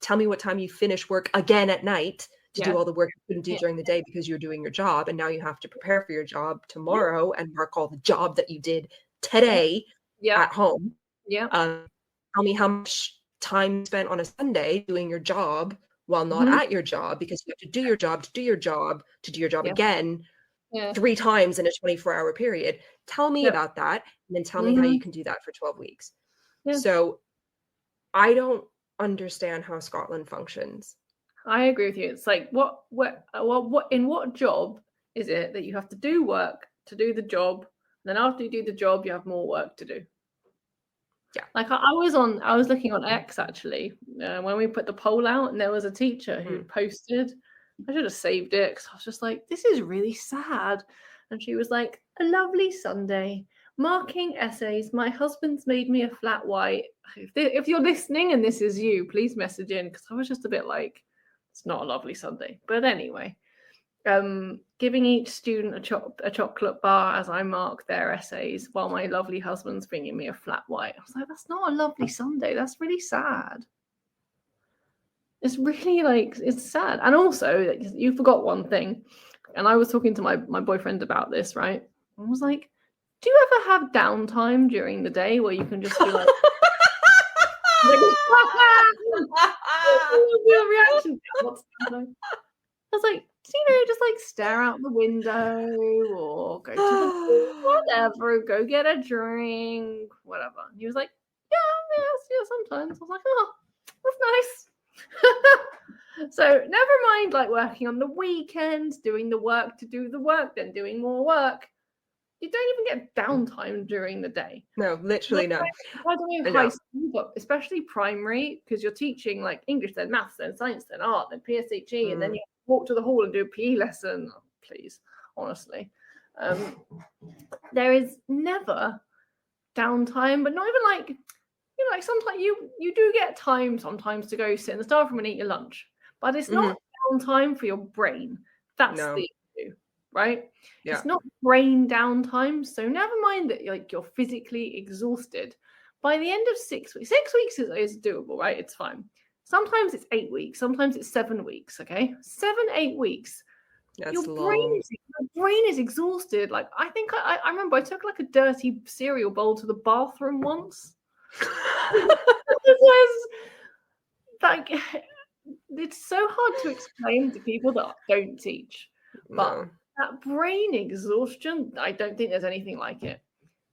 Tell me what time you finish work again at night to do all the work you couldn't do during the day because you're doing your job. And now you have to prepare for your job tomorrow and mark all the job that you did today at home. Yeah. Tell me how much time spent on a Sunday doing your job while not at your job, because you have to do your job to do your job to do your job again 3 times in a 24-hour period. Tell me about that, and then tell me how you can do that for 12 weeks. Yeah. So I don't understand how Scotland functions. I agree with you. It's like what in what job is it that you have to do work to do the job, and then after you do the job you have more work to do? Yeah. Like I was looking on X actually when we put the poll out, and there was a teacher who posted, I should have saved it because I was just like, this is really sad. And she was like, a lovely Sunday, marking essays. My husband's made me a flat white. If you're listening and this is you, please message in, because I was just a bit like, It's not a lovely Sunday. But anyway, giving each student a chocolate bar as I mark their essays while my lovely husband's bringing me a flat white. I was like, that's not a lovely Sunday. That's really sad. It's really like, it's sad. And also, you forgot one thing. And I was talking to my boyfriend about this, right? I was like, do you ever have downtime during the day where you can just be like, real reaction? What's downtime? I was like, just like stare out the window or go to the whatever, go get a drink, whatever. And he was like, yeah, sometimes. I was like, oh, that's nice. So never mind like working on the weekends, doing the work to do the work, then doing more work. You don't even get downtime during the day. No, literally no. I don't know high school, but especially primary, because you're teaching like English, then maths, then science, then art, then PSHE, and then you walk to the hall and do a PE lesson. Oh, please, honestly. There is never downtime, but not even like, like sometimes you do get time sometimes to go sit in the staff room and eat your lunch, but it's not downtime for your brain. That's the issue, right? Yeah. It's not brain downtime. So never mind that you're physically exhausted. By the end of 6 weeks, 6 weeks is doable, right? It's fine. Sometimes it's 8 weeks. Sometimes it's 7 weeks. Okay, 7-8 weeks. That's your brain is exhausted. Like I think I remember I took like a dirty cereal bowl to the bathroom once. Like it's so hard to explain to people that don't teach, but that brain exhaustion, I don't think there's anything like it,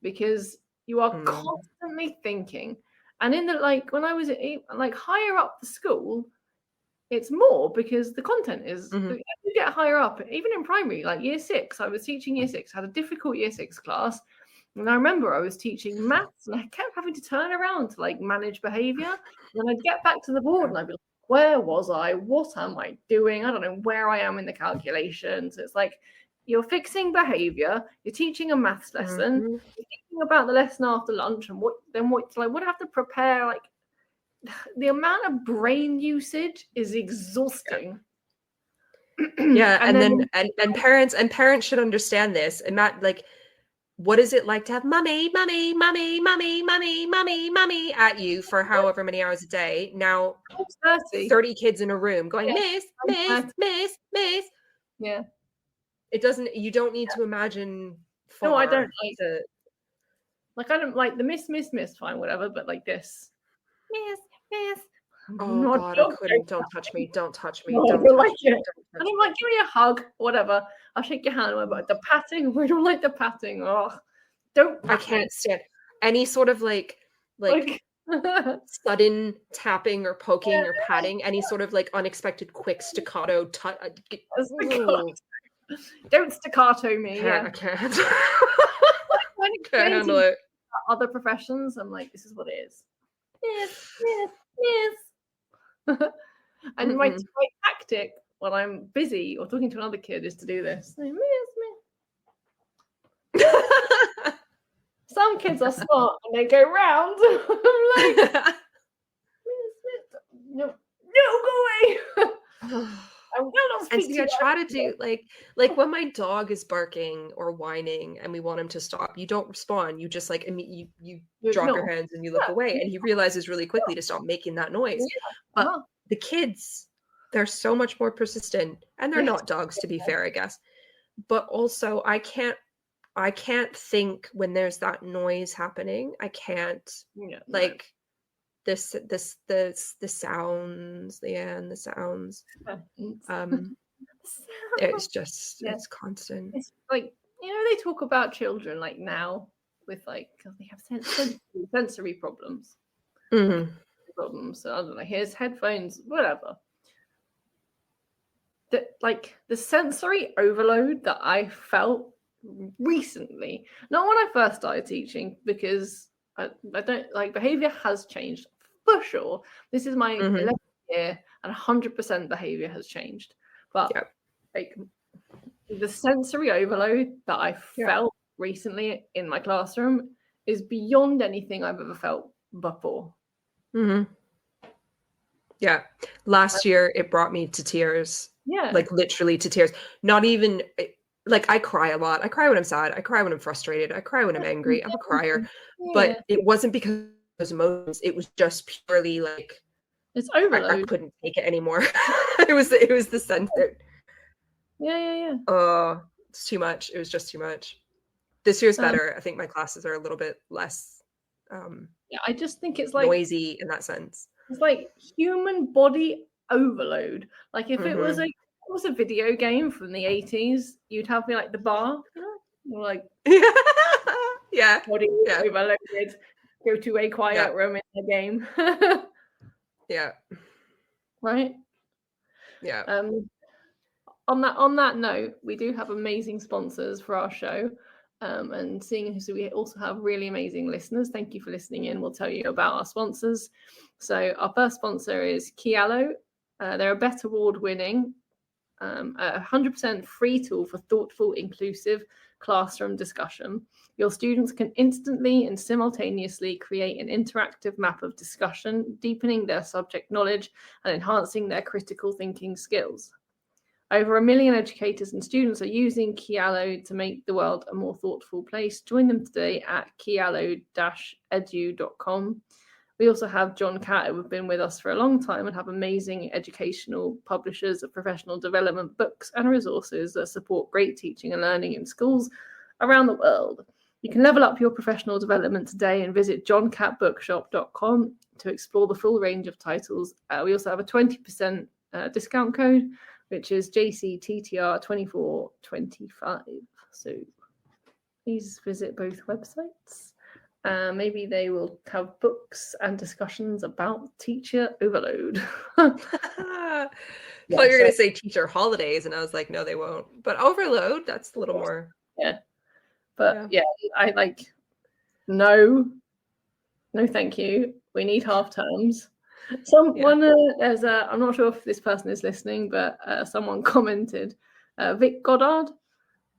because you are constantly thinking. And in the when I was like higher up the school, it's more because the content is you get higher up. Even in primary, like year 6, I was teaching year 6, had a difficult year 6 class. And I remember I was teaching maths and I kept having to turn around to like manage behavior. And I'd get back to the board and I'd be like, where was I? What am I doing? I don't know where I am in the calculations. It's like you're fixing behavior, you're teaching a maths lesson, you're thinking about the lesson after lunch and what I have to prepare. Like the amount of brain usage is exhausting. Yeah, and parents should understand this. And Matt, like, what is it like to have mommy at you for however many hours a day? Now 30 kids in a room going, miss. Yeah. You don't need to imagine. No, I don't like it. Like I don't like the miss, fine, whatever, but like this. Miss. Oh God, I couldn't. Don't touch me. Don't touch me. No, don't I don't touch like me. it. I don't like, give me a hug, whatever. I'll shake your hand, but the patting, we don't like the patting. Oh, I can't stand any sort of like sudden tapping or poking or patting, any sort of like unexpected quick staccato Don't staccato me. I can't. When I can't handle it. Other professions, I'm like, this is what it is. Yes. And my tactic when I'm busy or talking to another kid is to do this. Some kids are smart and they go round. I'm like, no, go away. And see, I try to do like when my dog is barking or whining and we want him to stop, you don't respond. You just like you drop your hands and you look away, and he realizes really quickly to stop making that noise. But the kids, they're so much more persistent, and they're not dogs, to be fair, I guess. But also, I can't think when there's that noise happening. I can't the sounds, the sounds. It's just it's constant. It's like, they talk about children like now with like, because they have sensory problems. Problems. So I don't know. Here's headphones, whatever. The sensory overload that I felt recently, not when I first started teaching, because I don't like, behavior has changed for sure. This is my 11th year and 100% behavior has changed. But like the sensory overload that I felt recently in my classroom is beyond anything I've ever felt before. Yeah. Last year, it brought me to tears. Yeah. Like literally to tears. Not even like I cry a lot. I cry when I'm sad. I cry when I'm frustrated. I cry when I'm angry. I'm a crier. But it wasn't because of those emotions. It was just purely like it's I overload. couldn't take it anymore. it was the sense that it's too much. It was just too much. This year's better. I think my classes are a little bit less I just think it's like noisy in that sense. It's like human body overload. Like if it was a video game from the 80s, you'd have me like the bar, like yeah, body overloaded. Go to a quiet room in the game. Yeah. Right. Yeah. On that note, we do have amazing sponsors for our show. And seeing as we also have really amazing listeners, thank you for listening in. We'll tell you about our sponsors. So our first sponsor is Kialo. They're a BET award-winning, 100% free tool for thoughtful, inclusive classroom discussion. Your students can instantly and simultaneously create an interactive map of discussion, deepening their subject knowledge and enhancing their critical thinking skills. Over 1 million educators and students are using Kialo to make the world a more thoughtful place. Join them today at kialo-edu.com. We also have John Catt, who have been with us for a long time and have amazing educational publishers of professional development books and resources that support great teaching and learning in schools around the world. You can level up your professional development today and visit johncattbookshop.com to explore the full range of titles. We also have a 20% discount code, which is JCTTR2425. So please visit both websites. Maybe they will have books and discussions about teacher overload. I thought you were going to say teacher holidays, and I was like, no, they won't. But overload, that's a little more. Yeah. But I like, no, thank you. We need half terms. There's I'm not sure if this person is listening, but someone commented, Vic Goddard,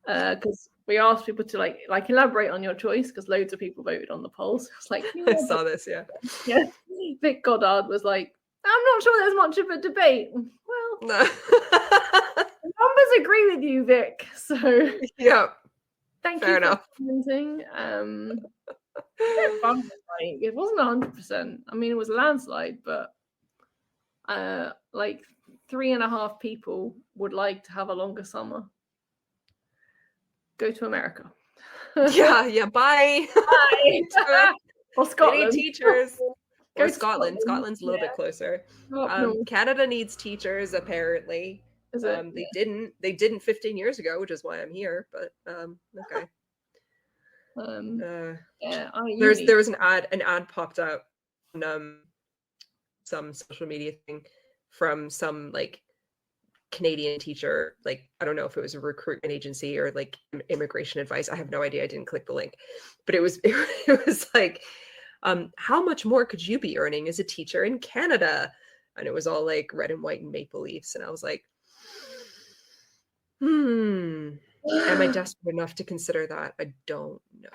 because we asked people to like elaborate on your choice because loads of people voted on the polls. It's like I saw this, yeah. Vic Goddard was like, I'm not sure there's much of a debate. Well, no. The numbers agree with you, Vic. So thank you enough. for commenting. It wasn't 100%. I mean, it was a landslide, but like 3.5 people would like to have a longer summer. Go to America. Bye. Bye. Or Scotland. They need teachers. Go Or to Scotland. Scotland's a little bit closer. No. Canada needs teachers, apparently. Is it? They didn't 15 years ago, which is why I'm here. But okay. There was an ad popped up on some social media thing from some like Canadian teacher, like I don't know if it was a recruitment agency or like immigration advice. I have no idea. I didn't click the link, but it was like, how much more could you be earning as a teacher in Canada? And it was all like red and white and maple leafs, and I was like, am I desperate enough to consider that? I don't know.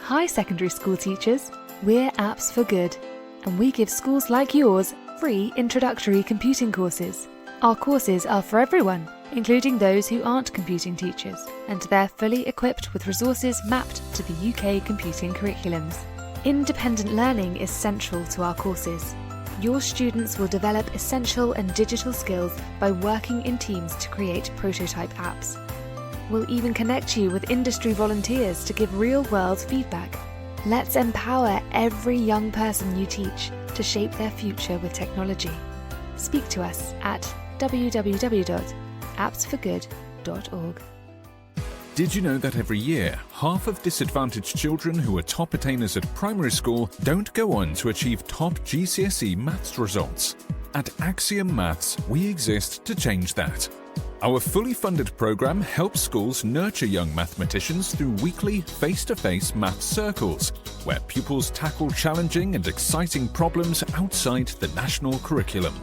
Hi secondary school teachers, we're Apps for Good, and we give schools like yours free introductory computing courses. Our courses are for everyone, including those who aren't computing teachers, and they're fully equipped with resources mapped to the UK computing curriculums. Independent learning is central to our courses. Your students will develop essential and digital skills by working in teams to create prototype apps. We'll even connect you with industry volunteers to give real-world feedback. Let's empower every young person you teach to shape their future with technology. Speak to us at www.appsforgood.org. Did you know that every year, half of disadvantaged children who are top attainers at primary school don't go on to achieve top GCSE maths results? At Axiom Maths, we exist to change that. Our fully funded program helps schools nurture young mathematicians through weekly face-to-face maths circles, where pupils tackle challenging and exciting problems outside the national curriculum.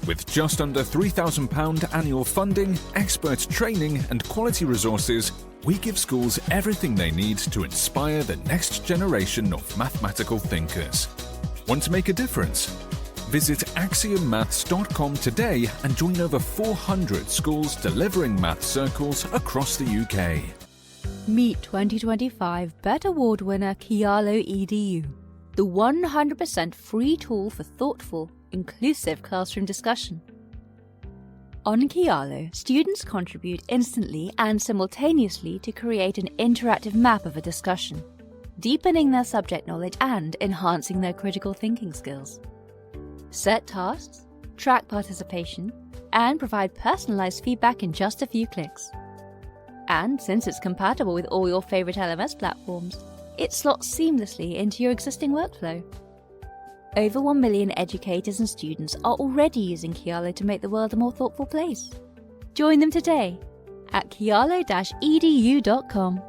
With just under £3,000 annual funding, expert training and quality resources, we give schools everything they need to inspire the next generation of mathematical thinkers. Want to make a difference? Visit AxiomMaths.com today and join over 400 schools delivering maths circles across the UK. Meet 2025 BET Award winner Kialo EDU, the 100% free tool for thoughtful, inclusive classroom discussion. On Kialo, students contribute instantly and simultaneously to create an interactive map of a discussion, deepening their subject knowledge and enhancing their critical thinking skills. Set tasks, track participation, and provide personalized feedback in just a few clicks. And since it's compatible with all your favorite LMS platforms, it slots seamlessly into your existing workflow. Over 1 million educators and students are already using Kialo to make the world a more thoughtful place. Join them today at kialo-edu.com.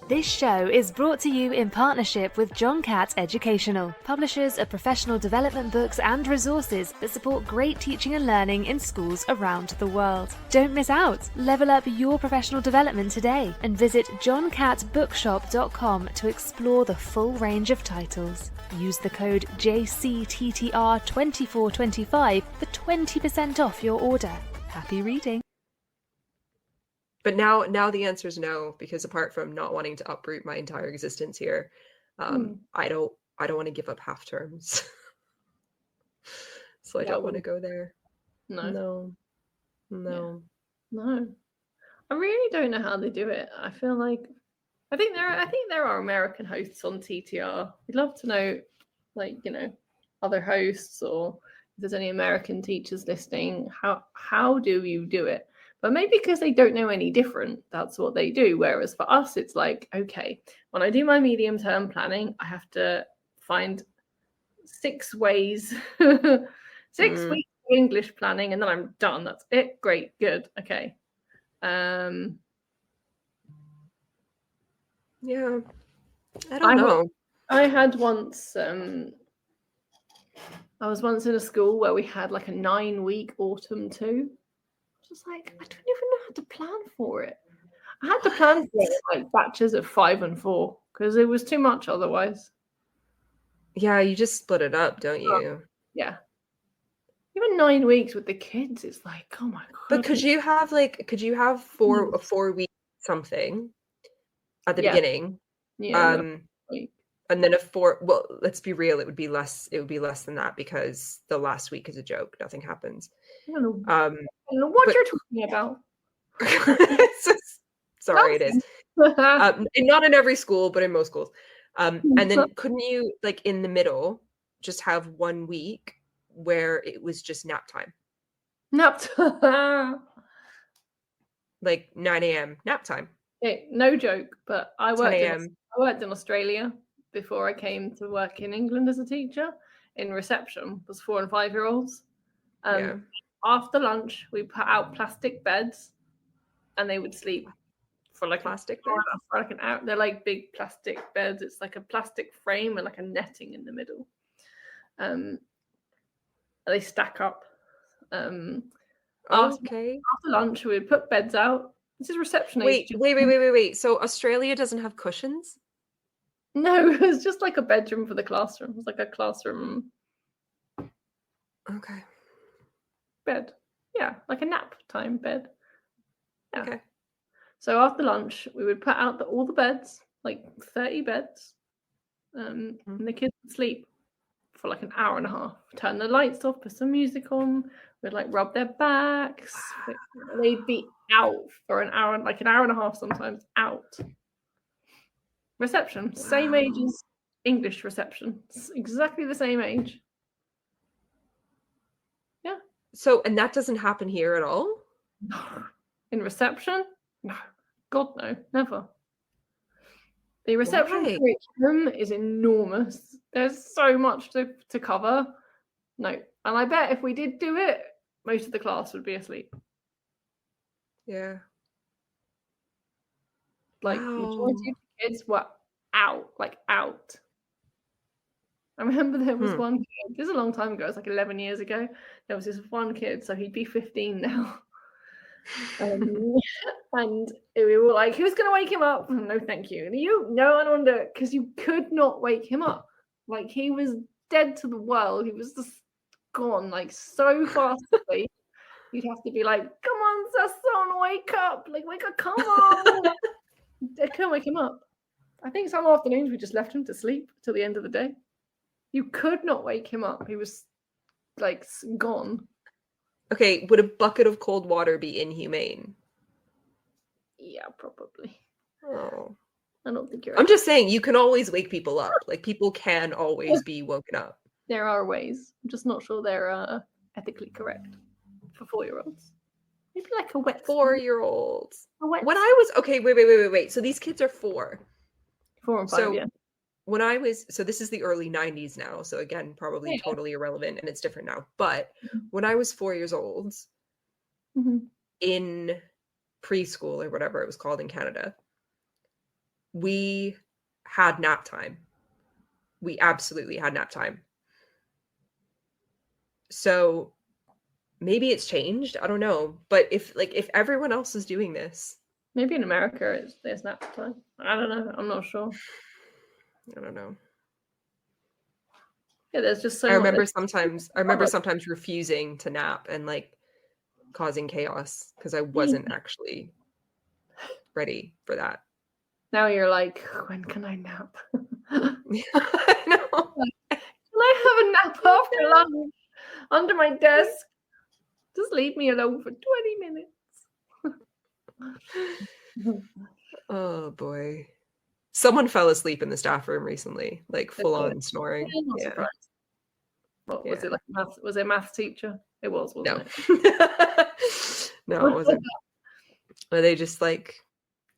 This show is brought to you in partnership with John Catt Educational, publishers of professional development books and resources that support great teaching and learning in schools around the world. Don't miss out. Level up your professional development today and visit johncattbookshop.com to explore the full range of titles. Use the code JCTTR2425 for 20% off your order. Happy reading. But now the answer is no, because apart from not wanting to uproot my entire existence here, I don't want to give up half terms. So I don't want to go there. No. I really don't know how they do it. I feel like I think there are American hosts on TTR. We'd love to know, like, you know, other hosts, or if there's any American teachers listening. How do you do it? But maybe because they don't know any different, that's what they do. Whereas for us, it's like, okay, when I do my medium-term planning, I have to find 6 ways, 6 weeks of English planning, and then I'm done. That's it. Great. Good. Okay. Yeah. I don't know. I had once, I was once in a school where we had like a 9-week autumn too. Just like, I don't even know how to plan for it. I had to plan for it in like batches of 5 and 4 because it was too much otherwise. Yeah, you just split it up, don't you? Yeah. Even 9 weeks with the kids is like, oh my god. But could you have a 4-week something at the beginning? Yeah. And then well, let's be real, it would be less than that because the last week is a joke. Nothing happens. I don't know what you're talking about. Sorry, it is. Not in every school, but in most schools. And then couldn't you, like, in the middle, just have 1 week where it was just nap time? Nap time. Like 9 a.m. nap time. Hey, no joke, but I 10 a.m. worked in Australia before I came to work in England as a teacher in reception. It was 4 and 5-year-olds. After lunch, we put out plastic beds, and they would sleep for like plastic for like an hour. They're like big plastic beds. It's like a plastic frame and like a netting in the middle. They stack up. Okay. After lunch, we would put beds out. This is reception age. Wait. So Australia doesn't have cushions? No, it was just like a bedroom for the classroom. It was like a classroom. Okay. Bed. Yeah, like a nap time bed. Yeah. Okay. So after lunch, we would put out all the beds, like 30 beds, and the kids would sleep for like an hour and a half. Turn the lights off, put some music on. We'd like rub their backs. They'd be out for an hour and a half sometimes. Out. Reception, same age as English reception. It's exactly the same age. Yeah. So, and that doesn't happen here at all? No. In reception? No. God, no. Never. The reception curriculum is enormous. There's so much to cover. No. And I bet if we did do it, most of the class would be asleep. Yeah. Like, majority of the kids were out. I remember there was one kid, this is a long time ago, it was like 11 years ago. There was this one kid, so he'd be 15 now. And we were like, who's going to wake him up? No, thank you. And no, I don't want to, because you could not wake him up. Like, he was dead to the world. He was just gone, like, so fast asleep. You'd have to be like, come on, Sasson, wake up. Like, wake up, come on. I couldn't wake him up. I think some afternoons we just left him to sleep till the end of the day. You could not wake him up. He was, like, gone. Okay, would a bucket of cold water be inhumane? Yeah, probably. Oh. I don't think you're. I'm just saying, you can always wake people up. Like, people can always be woken up. There are ways. I'm just not sure they're ethically correct for 4-year-olds. Maybe like a wet 4-year-olds. A wet When I was okay, wait. So these kids are 4. 4 and 5. So yeah. when I was, so this is the early 90s now. So again, probably totally irrelevant and it's different now. But when I was 4 years old, in preschool or whatever it was called in Canada, we had nap time. We absolutely had nap time. So maybe it's changed. I don't know. But if everyone else is doing this, Maybe in America there's nap time. I don't know. I'm not sure. I don't know. Yeah, there's just so I remember much. sometimes refusing to nap and like causing chaos because I wasn't actually ready for that. Now you're like, when can I nap? I know. Can I have a nap after lunch under my desk? Just leave me alone for 20 minutes. Oh boy. Someone fell asleep in the staff room recently, like full on snoring. I'm not surprised. What was it, like math? Was it a math teacher? It was, wasn't it? No, it wasn't. But they just like,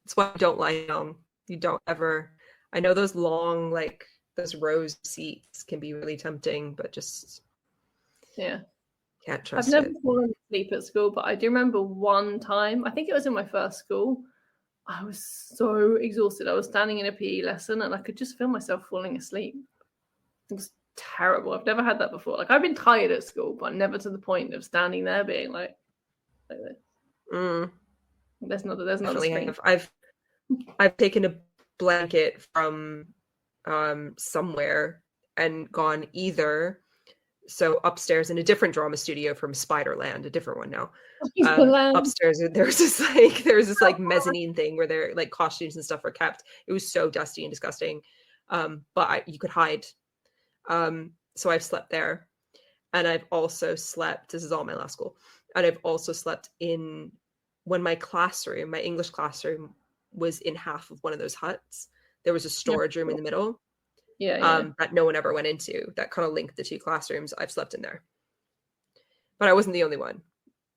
it's why you don't lie down. You don't ever. I know those long, like those rows of seats can be really tempting, but just can't trust I've never fallen asleep at school, but I do remember one time, I think it was in my first school, I was so exhausted. I was standing in a PE lesson and I could just feel myself falling asleep. It was terrible. I've never had that before. Like, I've been tired at school, but never to the point of standing there being like this. There's not a screen. I've taken a blanket from somewhere and gone either upstairs in a different drama studio from Spiderland, a different one now. Upstairs there's this mezzanine thing where their like costumes and stuff are kept. It was so dusty and disgusting, but you could hide. So I've slept there, and I've also slept, this is all my last school, and I've also slept in when my English classroom was in half of one of those huts. There was a storage room in the middle that no one ever went into, that kind of linked the two classrooms. I've slept in there, but I wasn't the only one.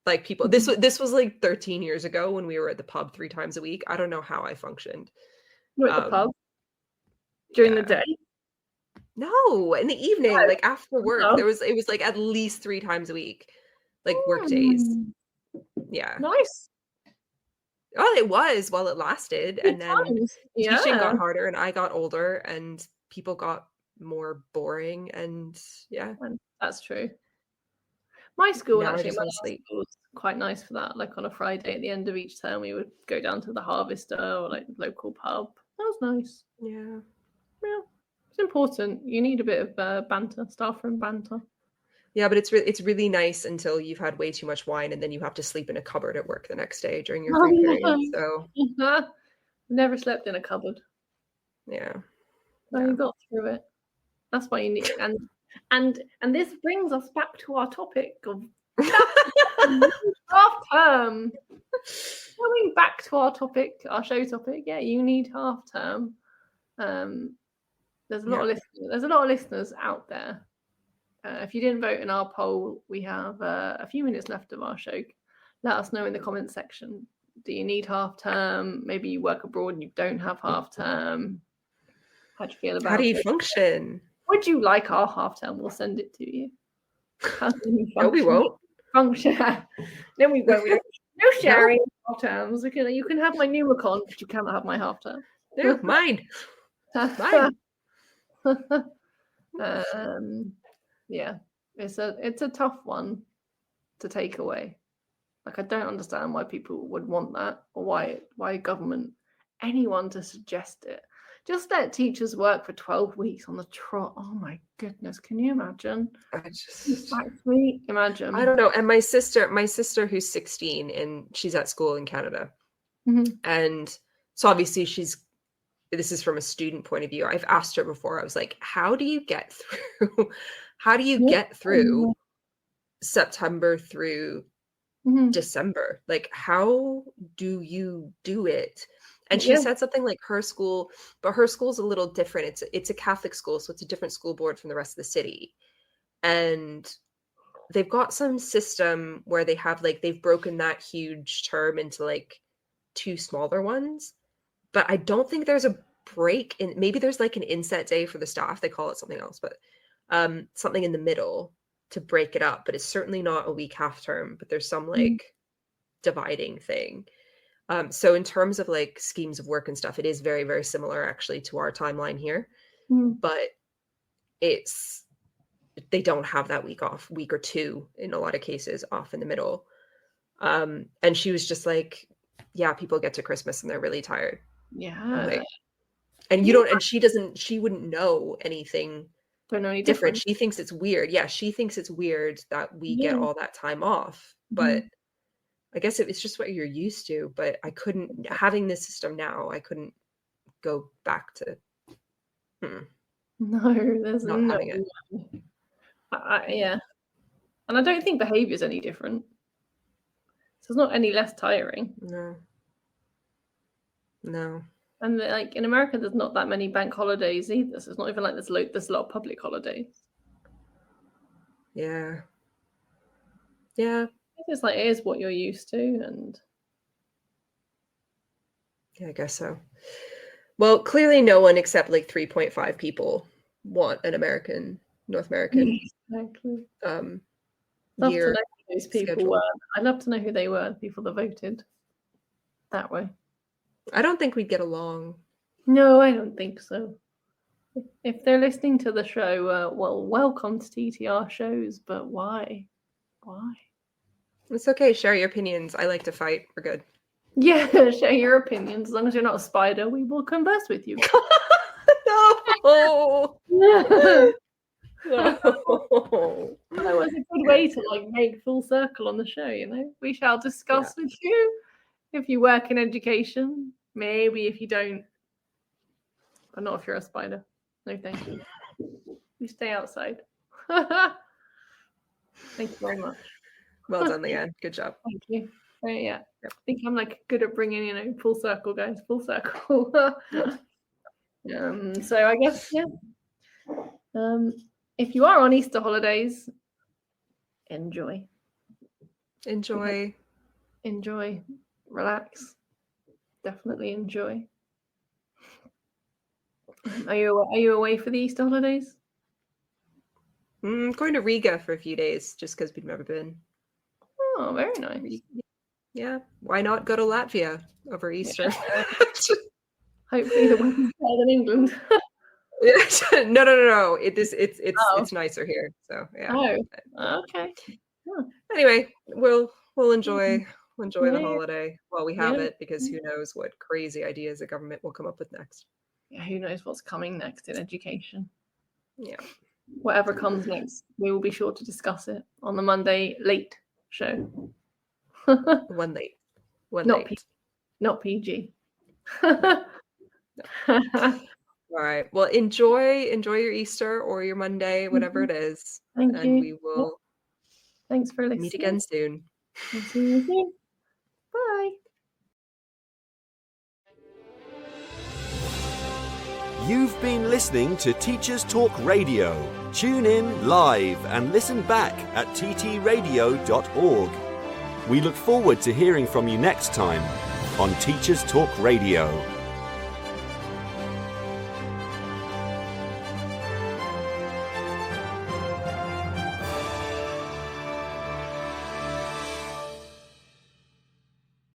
Like, people, this was like 13 years ago when we were at the pub 3 times a week. I don't know how I functioned. You were at the pub during the day? No, in the evening, like after work. It was like at least 3 times a week, like work days. Yeah. Nice. Oh, it was while it lasted. And then teaching got harder and I got older and people got more boring, and that's true. My school now actually was quite nice for that. Like on a Friday at the end of each term, we would go down to the Harvester or like local pub. That was nice. Yeah. It's important. You need a bit of banter, staff room banter. Yeah, but it's really nice until you've had way too much wine and then you have to sleep in a cupboard at work the next day during your free period. So never slept in a cupboard. Yeah. So you got through it. That's why you need and this brings us back to our topic of half term. Coming back to our topic, our show topic, you need half term. There's a lot of listeners. There's a lot of listeners out there. If you didn't vote in our poll, we have a few minutes left of our show. Let us know in the comments section. Do you need half term? Maybe you work abroad and you don't have half term. How do you feel about it? How do you function? Would you like our half term? We'll send it to you. No, we won't. Function. No, we won't. No sharing half terms. You can have my new account, but you cannot have my half term. No, mine. Mine. Yeah, it's a tough one to take away. Like, I don't understand why people would want that, or why government, anyone to suggest it. Just let teachers work for 12 weeks on the trot. Oh my goodness, can you imagine? Imagine. I don't know. And my sister who's 16 and she's at school in Canada. Mm-hmm. And so obviously this is from a student point of view. I've asked her before. I was like, how do you get through? How do you get through September through December? Like, how do you do it? And she said something like her school, but her school's a little different. It's a Catholic school, so it's a different school board from the rest of the city. And they've got some system where they have like, they've broken that huge term into like 2 smaller ones. But I don't think there's a break in, maybe there's like an inset day for the staff. They call it something else, but something in the middle to break it up. But it's certainly not a week half term, but there's some like dividing thing. So in terms of like schemes of work and stuff, it is very, very similar actually to our timeline here, but they don't have that week off, week or 2 in a lot of cases off in the middle. And she was just like, yeah, people get to Christmas and they're really tired. Yeah. Like, and you don't, and she wouldn't know anything different. She thinks it's weird. Yeah. She thinks it's weird that we get all that time off, but I guess it's just what you're used to, but I couldn't, having this system now, I couldn't go back to no, there's not no having it. Yeah. And I don't think behavior is any different. So it's not any less tiring. No. And like in America, there's not that many bank holidays either. So it's not even like there's a lot of public holidays. Yeah. It's like, it is what you're used to, and yeah, I guess so. Well, clearly no one except like 3.5 people want an North American exactly. year. To know who those people schedule. were. I'd love to know who they were, the people that voted that way. I don't think we'd get along. No, I don't think so. If they're listening to the show, well, welcome to TTR shows, but why? Why? It's okay. Share your opinions. I like to fight. We're good. Yeah, share your opinions. As long as you're not a spider, we will converse with you. No. No. That was a good way to like make full circle on the show, you know. We shall discuss with you if you work in education, maybe if you don't, but not if you're a spider. No, thank you. You stay outside. Thank you very much. Well done, Lianne. Good job. Thank you. Yeah. I think I'm like good at bringing, full circle, guys. Full circle. So I guess, if you are on Easter holidays, enjoy. Relax. Definitely enjoy. Are you away for the Easter holidays? Going to Riga for a few days, just because we've never been. Oh, very nice. Yeah, why not go to Latvia over Easter? Yeah. Hopefully the weather's better than England. No. It's nicer here. So yeah. Oh, okay. Yeah. Anyway, we'll enjoy the holiday while we have it, because who knows what crazy ideas the government will come up with next. Yeah, who knows what's coming next in education. Yeah. Whatever comes next, we will be sure to discuss it on the Monday late show. One late. Not PG. All right. Well, enjoy your Easter or your Monday, whatever it is. Thank you. We will Thanks for listening. Meet again soon. See you soon. Bye. You've been listening to Teachers Talk Radio. Tune in live and listen back at ttradio.org. We look forward to hearing from you next time on Teachers Talk Radio.